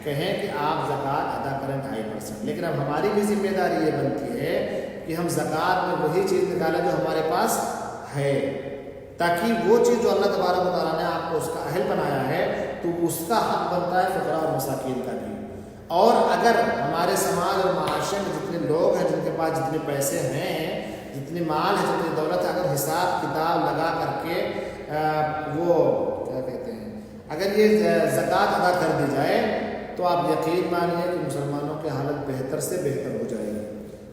کہیں کہ آپ زکوٰۃ ادا کریں 2.5%۔ لیکن اب ہماری بھی ذمہ داری یہ بنتی ہے کہ ہم زکوٰۃ میں وہی چیز نکالیں جو ہمارے پاس ہے، تاکہ وہ چیز جو اللہ تبارک و تعالیٰ نے آپ کو اس کا اہل بنایا ہے تو اس کا حق بنتا ہے فقراء اور مساکین کا بھی۔ اور اگر ہمارے سماج اور معاشرے میں جتنے لوگ ہیں جن کے پاس جتنے پیسے ہیں، جتنی مال ہے، جتنی دولت ہے، اگر حساب کتاب لگا کر کے وہ کیا کہتے ہیں اگر یہ زکوٰۃ ادا کر دی جائے تو آپ یقین مانیے کہ مسلمانوں کی حالت بہتر سے بہتر ہو جائے گی۔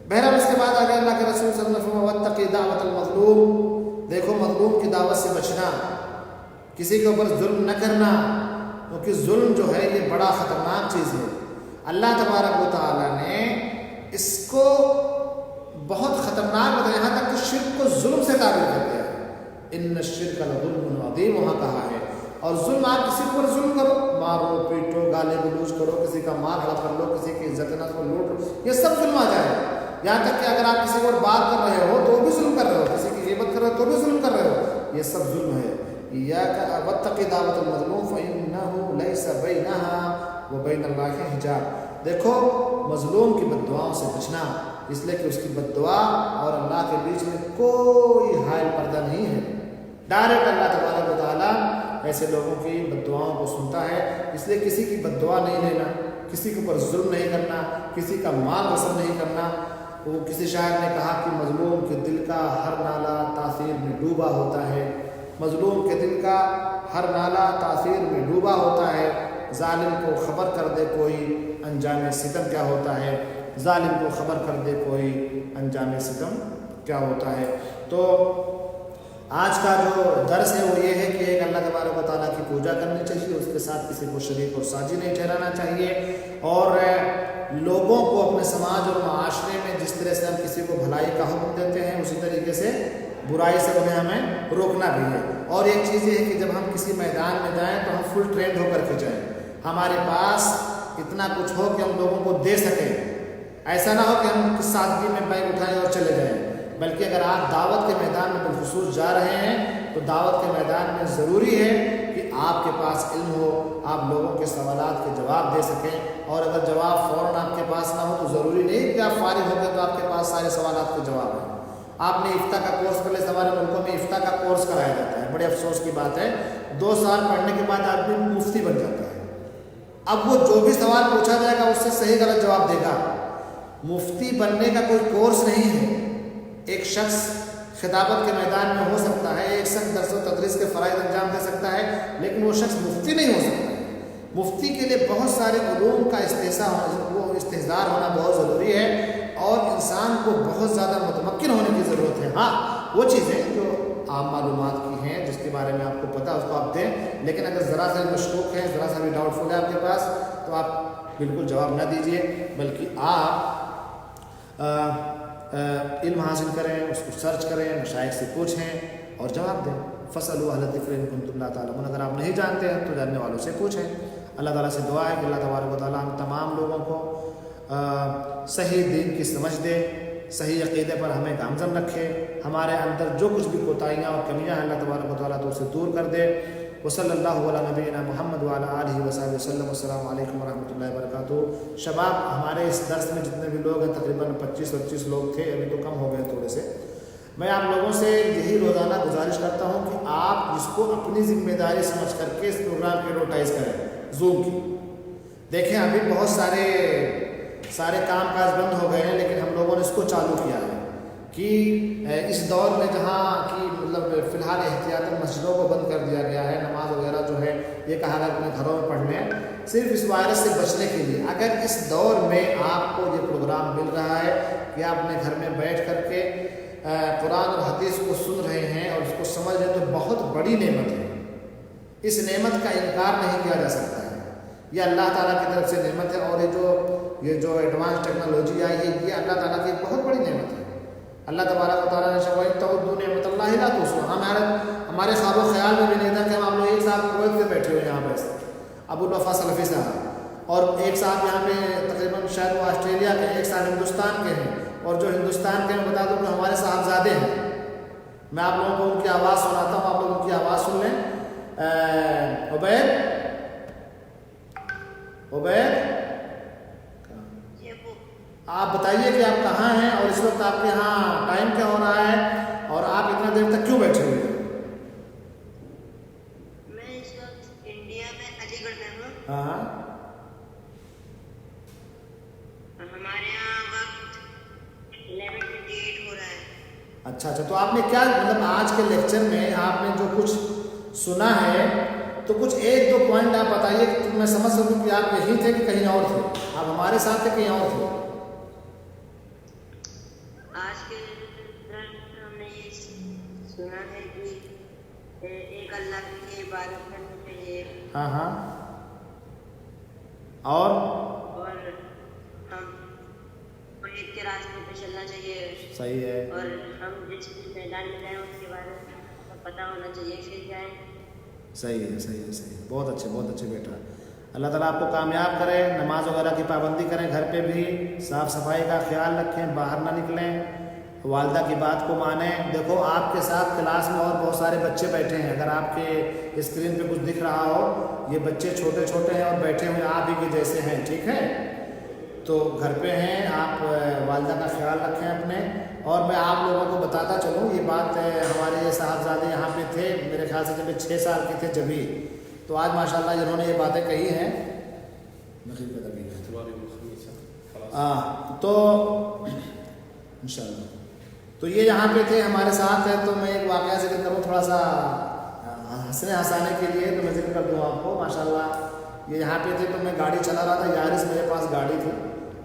بہرحال اس کے بعد آگے اللہ کے رسول صلی اللہ علیہ وسلم واتقی دعوت المظلوم، دیکھو مظلوم کی دعوت سے بچنا، کسی کے اوپر ظلم نہ کرنا، کیونکہ ظلم جو ہے یہ بڑا خطرناک چیز ہے۔ اللہ تبارک و تعالیٰ نے اس کو بہت خطرناک بتایا، یہاں تک کہ شرک کو ظلم سے تعبیر کر دیا ہے، ان الشرک لظلم عظیم وہاں کہا ہے۔ اور ظلم آپ کسی پر ظلم کرو، مارو پیٹو گالے گلوچ کرو، کسی کا مال ہڑپ کر لو، کسی کی عزت نفس کو لوٹ لو، یہ سب ظلم آ جائے گا۔ یہاں تک کہ اگر آپ کسی کو بات کر رہے ہو تو بھی ظلم کر رہے ہو، کسی کی غیبت کر رہے ہو تو بھی ظلم کر رہے ہو، یہ سب ظلم ہے۔ واتقی دعوت المظلوم فإنه ليس بينها وبين الله حجاب، دیکھو مظلوم کی بد دعاؤں سے بچنا، اس لیے کہ اس کی بد دعا اور اللہ کے بیچ میں کوئی حائل پردہ نہیں ہے۔ ڈائریکٹ اللہ تبارک و تعالیٰ ایسے لوگوں کی بد دعاؤں کو سنتا ہے، اس لیے کسی کی بد دعا نہیں لینا، کسی کے اوپر ظلم نہیں کرنا، کسی کا مال غصب نہیں کرنا۔ وہ کسی شاعر نے کہا کہ مظلوم کے دل کا ہر نالہ تاثیر میں ڈوبا ہوتا ہے، مظلوم کے دل کا ہر نالہ تاثیر میں ڈوبا ہوتا ہے، ظالم کو خبر کر دے کوئی انجام ستم کیا ہوتا ہے، ظالم کو خبر کر دے کوئی انجام ستم کیا ہوتا ہے۔ تو آج کا جو درس ہے وہ یہ ہے کہ ایک اللہ تبارک و تعالیٰ کی پوجا کرنی چاہیے، اس کے ساتھ کسی کو شریک اور ساجی نہیں ٹھہرانا چاہیے، اور لوگوں کو اپنے سماج اور معاشرے میں جس طرح سے ہم کسی کو بھلائی کا حکم دیتے ہیں اسی طریقے سے برائی سے انہیں ہمیں روکنا بھی ہے۔ اور ایک چیز یہ ہے کہ جب ہم کسی میدان میں جائیں تو ہم فل ٹرینڈ ہو کر کے جائیں، ہمارے پاس اتنا کچھ ہو کہ ہم لوگوں کو دے سکیں، ایسا نہ ہو کہ ہم سادگی میں بیگ اٹھائیں اور چلے جائیں، بلکہ اگر آپ دعوت کے میدان میں بالخصوص جا رہے ہیں تو دعوت کے میدان میں ضروری ہے کہ آپ کے پاس علم ہو، آپ لوگوں کے سوالات کے جواب دے سکیں، اور اگر جواب فوراً آپ کے پاس نہ ہو تو ضروری نہیں کہ آپ فارغ ہو گئے تو آپ کے پاس سارے سوالات کے جواب ہیں۔ آپ نے افتاء کا کورس کر لیا، ہمارے ملکوں میں افتاء کا کورس کرایا جاتا ہے، بڑے افسوس کی بات ہے 2 سال پڑھنے کے بعد آدمی مفتی بن جاتا ہے۔ اب وہ جو بھی سوال پوچھا جائے گا اس سے صحیح غلط جواب دے گا۔ مفتی بننے کا کوئی کورس نہیں ہے، ایک شخص خطابت کے میدان میں ہو سکتا ہے، ایک شخص درس و تدریس کے فرائض انجام دے سکتا ہے، لیکن وہ شخص مفتی نہیں ہو سکتا۔ مفتی کے لیے بہت سارے علوم کا استحضار ہونا بہت ضروری ہے، اور انسان کو بہت زیادہ متمکن ہونے کی ضرورت ہے۔ ہاں وہ چیزیں جو عام معلومات کی ہیں جس کے بارے میں آپ کو پتہ اس کو آپ دیں، لیکن اگر ذرا سا مشکوک ہے، ذرا سا بھی ڈاؤٹ فل ہے آپ کے پاس تو آپ بالکل جواب نہ دیجیے، بلکہ آپ علم حاصل کریں، اس کو سرچ کریں، مشائخ سے پوچھیں اور جواب دیں۔ فاسألوا اہل الذکر ان کنتم لا تعلمون، اگر آپ نہیں جانتے ہیں تو جاننے والوں سے پوچھیں۔ اللہ تعالیٰ سے دعا ہے کہ اللہ تبارک و تعالیٰ ہم تمام لوگوں کو صحیح دین کی سمجھ دے، صحیح عقیدے پر ہمیں گامزن رکھے، ہمارے اندر جو کچھ بھی کوتاہیاں اور کمیاں ہیں اللہ تبارک و تعالیٰ تو اسے دور کر دے۔ وصلی اللہ علی نبینا محمد وعلی آلہ وصحبہ وسلم۔ السلام علیکم ورحمۃ اللہ وبرکاتہ۔ شباب ہمارے اس درس میں جتنے بھی لوگ ہیں تقریباً 25-25 لوگ تھے، ابھی تو کم ہو گئے تھوڑے سے۔ میں آپ لوگوں سے یہی روزانہ گزارش کرتا ہوں کہ آپ جس کو اپنی ذمہ داری سمجھ کر کے اس پروگرام کی ایڈورٹائز کریں زوم کی۔ دیکھیں ابھی بہت سارے کام کاج بند ہو گئے ہیں، لیکن ہم لوگوں نے اس کو چالو کیا ہے کہ اس دور میں جہاں کہ مطلب فی الحال احتیاطاً مسجدوں کو بند کر دیا گیا ہے، نماز وغیرہ جو ہے یہ کہا گیا اپنے گھروں میں پڑھنے ہیں، صرف اس وائرس سے بچنے کے لیے۔ اگر اس دور میں آپ کو یہ پروگرام مل رہا ہے کہ آپ اپنے گھر میں بیٹھ کر کے قرآن اور حدیث کو سن رہے ہیں اور اس کو سمجھ رہے ہیں تو بہت بڑی نعمت ہے. اس نعمت کا انکار نہیں کیا جا سکتا ہے. یہ اللہ تعالیٰ کی طرف سے نعمت ہے. اور یہ جو ایڈوانس ٹیکنالوجی آئی ہے یہ اللہ تعالیٰ کی ایک بہت بڑی نعمت ہے. اللہ تبارک و تعالیٰ نے شوائد تعدوا نعمت اللہ لا تحصوها. ہمارے خواب و خیال میں بھی نہیں تھا کہ ہم آپ لوگ ایک صاحب کویت کے بیٹھے ہوئے یہاں پہ ابو الوفا سلفی صاحب، اور ایک صاحب یہاں پہ تقریباً شاید وہ آسٹریلیا کے، ایک صاحب ہندوستان کے ہیں. اور جو ہندوستان کے میں بتا دوں کہ ہمارے صاحبزادے ہیں. میں آپ لوگوں کو ان کی آواز سناتا ہوں، آپ لوگ ان کی آواز سن لیں. عبید آپ بتائیے کہ آپ کہاں ہیں اور اس وقت آپ کے یہاں ٹائم کیا ہو رہا ہے اور آپ اتنا دیر تک کیوں بیٹھے ہوئے ہیں؟ میں اس وقت انڈیا میں علی گڑھ میں ہوں. ہاں ہمارے یہاں وقت 11:28 ہو رہا ہے. اچھا. تو آپ نے کیا مطلب آج کے لیکچر میں آپ نے جو کچھ سنا ہے تو کچھ ایک دو پوائنٹ آپ بتائیے کہ میں سمجھ سکوں کہ آپ یہیں تھے کہ کہیں اور تھے، آپ ہمارے ساتھ تھے کہیں اور تھے. آج کے ہم نے یہ سنا ہے کہ ایک اللہ کی عبادت کرنی چاہیے. ہاں اور ہم توحید کے راستے پہ چلنا چاہیے. صحیح ہے. اور ہم جس بھی میدان میں جائیں اس کے بارے میں پتہ ہونا چاہیے پھر جائیں. صحیح ہے. بہت اچھے بیٹا. اللہ تعالیٰ آپ کو کامیاب کرے. نماز وغیرہ کی پابندی کریں، گھر پہ بھی صاف صفائی کا خیال رکھیں، باہر نہ نکلیں، والدہ کی بات کو مانیں. دیکھو آپ کے ساتھ کلاس میں اور بہت سارے بچے بیٹھے ہیں. اگر آپ کے اسکرین پہ کچھ دکھ رہا ہو، یہ بچے چھوٹے چھوٹے ہیں اور بیٹھے ہوئے آپ ہی کے جیسے ہیں. ٹھیک ہے، تو گھر پہ ہیں آپ، والدہ کا خیال رکھیں اپنے. اور میں آپ لوگوں کو بتاتا چلوں، یہ بات ہمارے یہ صاحبزادے یہاں پہ تھے میرے خیال سے جب 6 سال کے تھے جبھی، تو آج ماشاءاللہ جنہوں نے یہ باتیں کہی ہیں تو انشاءاللہ تو یہ یہاں پہ تھے ہمارے ساتھ ہے. تو میں ایک واقعہ ذکر کروں تھوڑا سا ہنسنے ہنسانے کے لیے، تو میں ذکر کر دوں آپ کو. ماشاءاللہ یہ یہاں پہ تھے تو میں گاڑی چلا رہا تھا، یارس میرے پاس گاڑی تھی،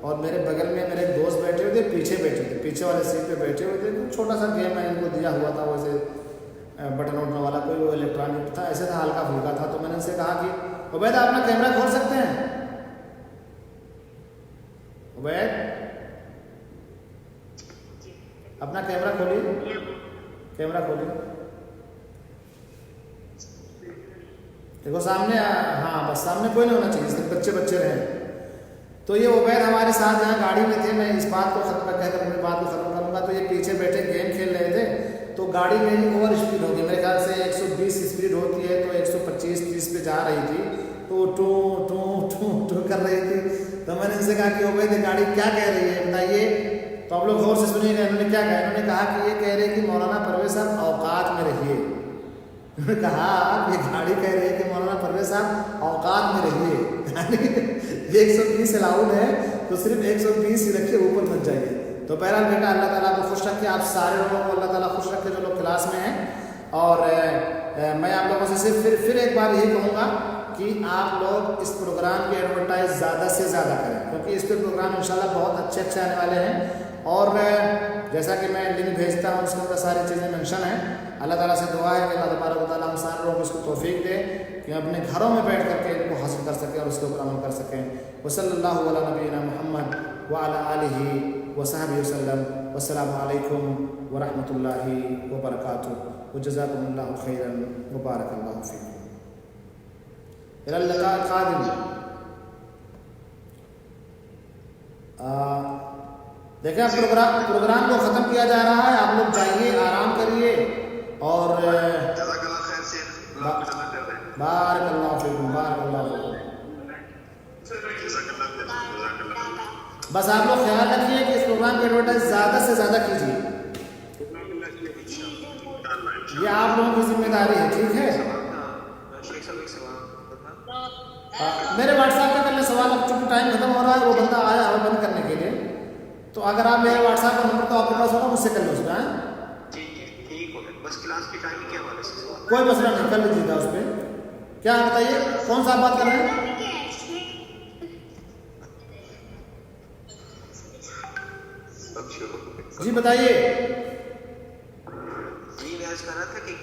اور میرے بغل میں میرے ایک دوست بیٹھے ہوئے تھے، پیچھے بیٹھے تھے، پیچھے والے سیٹ پہ بیٹھے ہوئے تھے. چھوٹا سا گیم میں ان کو دیا ہوا تھا، ویسے بٹن وٹن والا کوئی وہ الیکٹرانک تھا، ایسے تھا ہلکا پھلکا تھا. تو میں نے ان سے کہا کہ عبید آپ اپنا کیمرہ کھول سکتے ہیں؟ عبید اپنا کیمرہ کھولیے. دیکھو سامنے، ہاں بس سامنے کوئی نہیں ہونا چاہیے، صرف بچے رہیں. تو یہ عبید ہمارے ساتھ یہاں گاڑی میں تھے. میں اس بات کو ختم کہہ کر اپنی بات کو ختم کروں گا. تو یہ پیچھے بیٹھے گیم کھیل رہے تھے، تو گاڑی میری اوور اسپیڈ ہوگی، میرے خیال سے 120 اسپیڈ ہوتی ہے، تو 125-30 پہ جا رہی تھی. تو ٹو کر رہی تھی. تو میں نے ان سے کہا کہ عبید گاڑی کیا کہہ رہی ہے بتائیے. تو آپ لوگ غور سے سنیے گا انہوں نے کیا کہا. انہوں نے کہا کہ یہ کہہ رہے کہ مولانا پرویز صاحب اوقات میں رہیے. انہوں نے کہا یہ گاڑی کہہ رہی ہے کہ مولانا پرویز صاحب اوقات میں رہیے. یہ 120 الاؤڈ ہے تو صرف 120 ہی رکھیے، اوپر مت جائیے. تو بہرحال بیٹا اللہ تعالیٰ کو خوش رکھے، آپ سارے لوگوں کو اللہ تعالیٰ خوش رکھے جو لوگ کلاس میں ہیں. اور میں آپ لوگوں سے صرف پھر ایک بار یہی کہوں گا کہ آپ لوگ اس پروگرام کی ایڈورٹائز زیادہ سے زیادہ کریں، کیونکہ اس پہ پروگرام انشاءاللہ بہت اچھے آنے والے ہیں. اور جیسا کہ میں لنک بھیجتا ہوں اس کے اندر ساری چیزیں مینشن ہیں. اللہ تعالیٰ سے دعا ہے کہ اللہ تبارک و تعالیٰ ہم سارے لوگوں کو اس کو توفیق دے کہ اپنے گھروں میں بیٹھ کر کے ان کو حاصل کر سکیں اور اس کے اوپر عمل کر سکیں. وصلی اللہ علی نبینا محمد وعلی آلہ وصحبہ وسلم. والسلام علیکم ورحمۃ اللہ وبرکاتہ. وجزاکم اللہ خیرا وبارک اللہ فیکم. الی اللقاء القادم. دیکھیں پروگرام کو ختم کیا جا رہا ہے. آپ لوگ جائیے، آرام کریے اور بارک اللہ فیکم. بس آپ لوگ خیال رکھیے کہ اس پروگرام کی ایڈورٹائز زیادہ سے زیادہ کیجیے. یہ آپ لوگوں کی ذمہ داری ہے. ٹھیک ہے، میرے واٹس ایپ پہ کل سوال، اب چونکہ ٹائم ختم ہو رہا ہے، وہ بندہ آیا ہے بند کرنے کے لیے. تو اگر آپ میرے واٹس ایپ کا نمبر تو آپ کے پاس ہوگا، مجھ سے کر لو اس پہ. ٹھیک ہوگا. بس کلاس کی ٹائم کیا ہمارے سے کوئی مسئلہ نہیں، کر لیجیے گا اس پہ. کیا بتائیے کون سا آپ بات کر رہے ہیں؟ جی بتائیے.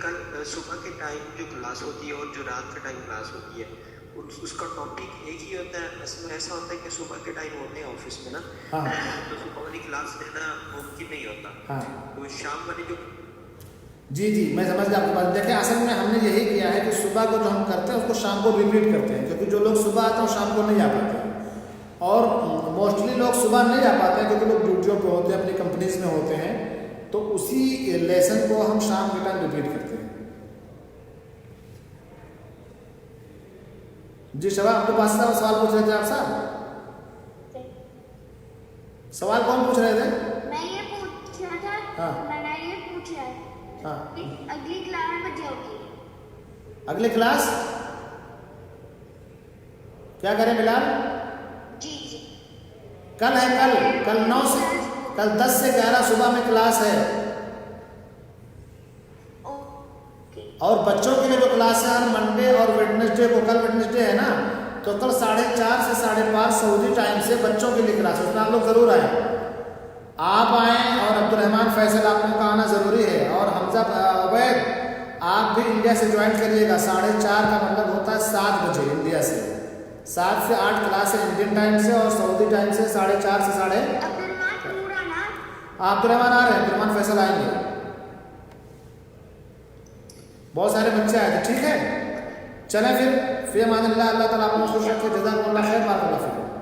کل صبح کے ٹائم جو کلاس ہوتی ہے اور جو رات کے ٹائم کلاس ہوتی ہے اس کا ٹاپک ایک ہی ہوتا ہے؟ اصل میں ایسا ہوتا ہے کہ صبح کے ٹائم ہوتے ہیں آفس میں نا، تو صبح والی کلاس لینا ممکن نہیں ہوتا، تو شام والی جو جی میں سمجھ گیا آپ کی بات. دیکھیں اصل میں ہم نے یہی کیا ہے کہ صبح کو جو ہم کرتے ہیں اس کو شام کو ریپیٹ کرتے ہیں، کیونکہ جو لوگ صبح آتے ہیں وہ شام کو نہیں آ پاتے ہیں، اور موسٹلی لوگ صبح نہیں آ پاتے ہیں کیونکہ لوگ ڈیوٹیوں پہ ہوتے ہیں، اپنی کمپنیز میں ہوتے ہیں، تو اسی لیسن کو ہم شام کے ٹائم ریپیٹ کرتے ہیں. جی شباب آپ کے پاس سوال پوچھ رہے تھے آپ صاحب؟ سوال کون پوچھ رہے تھے؟ میں یہ پوچھ رہا تھا، میں نے یہ پوچھا ہے اگلی کلاس میں بجے ہوگی؟ اگلی کلاس کیا کریں بلال؟ جی کل ہے، کل 9 سے کل 10 سے 11 صبح میں کلاس ہے، اور بچوں کے لیے وہ کلاس ہے ہر منڈے اور ویڈنسڈے کو. کل ویڈنسڈے ہے نا، تو کل 4:30 سے 5:30 سعودی ٹائم سے بچوں کے لیے کلاس ہے، اس میں آپ لوگ ضرور آئیں. آپ آئیں، اور عبد الرحمن فیصل آپ لوگوں کا آنا ضروری ہے، اور حمزہ عبید آپ بھی انڈیا سے جوائن کریے گا. 4:30 کا مطلب ہوتا ہے 7 بجے انڈیا سے. 7 سے 8 کلاس ہے انڈین ٹائم سے، اور سعودی ٹائم سے 4:30 سے عبد الرحمن آ رہے ہیں، عبد الرحمن فیصل آئیں گے. بہت سارے بچے آئے تھے. ٹھیک ہے چلیں پھر فی امان اللہ. اللہ تعالیٰ آپ کو خوش رکھے. جزاکم اللہ خیر. بارک اللہ فیکم.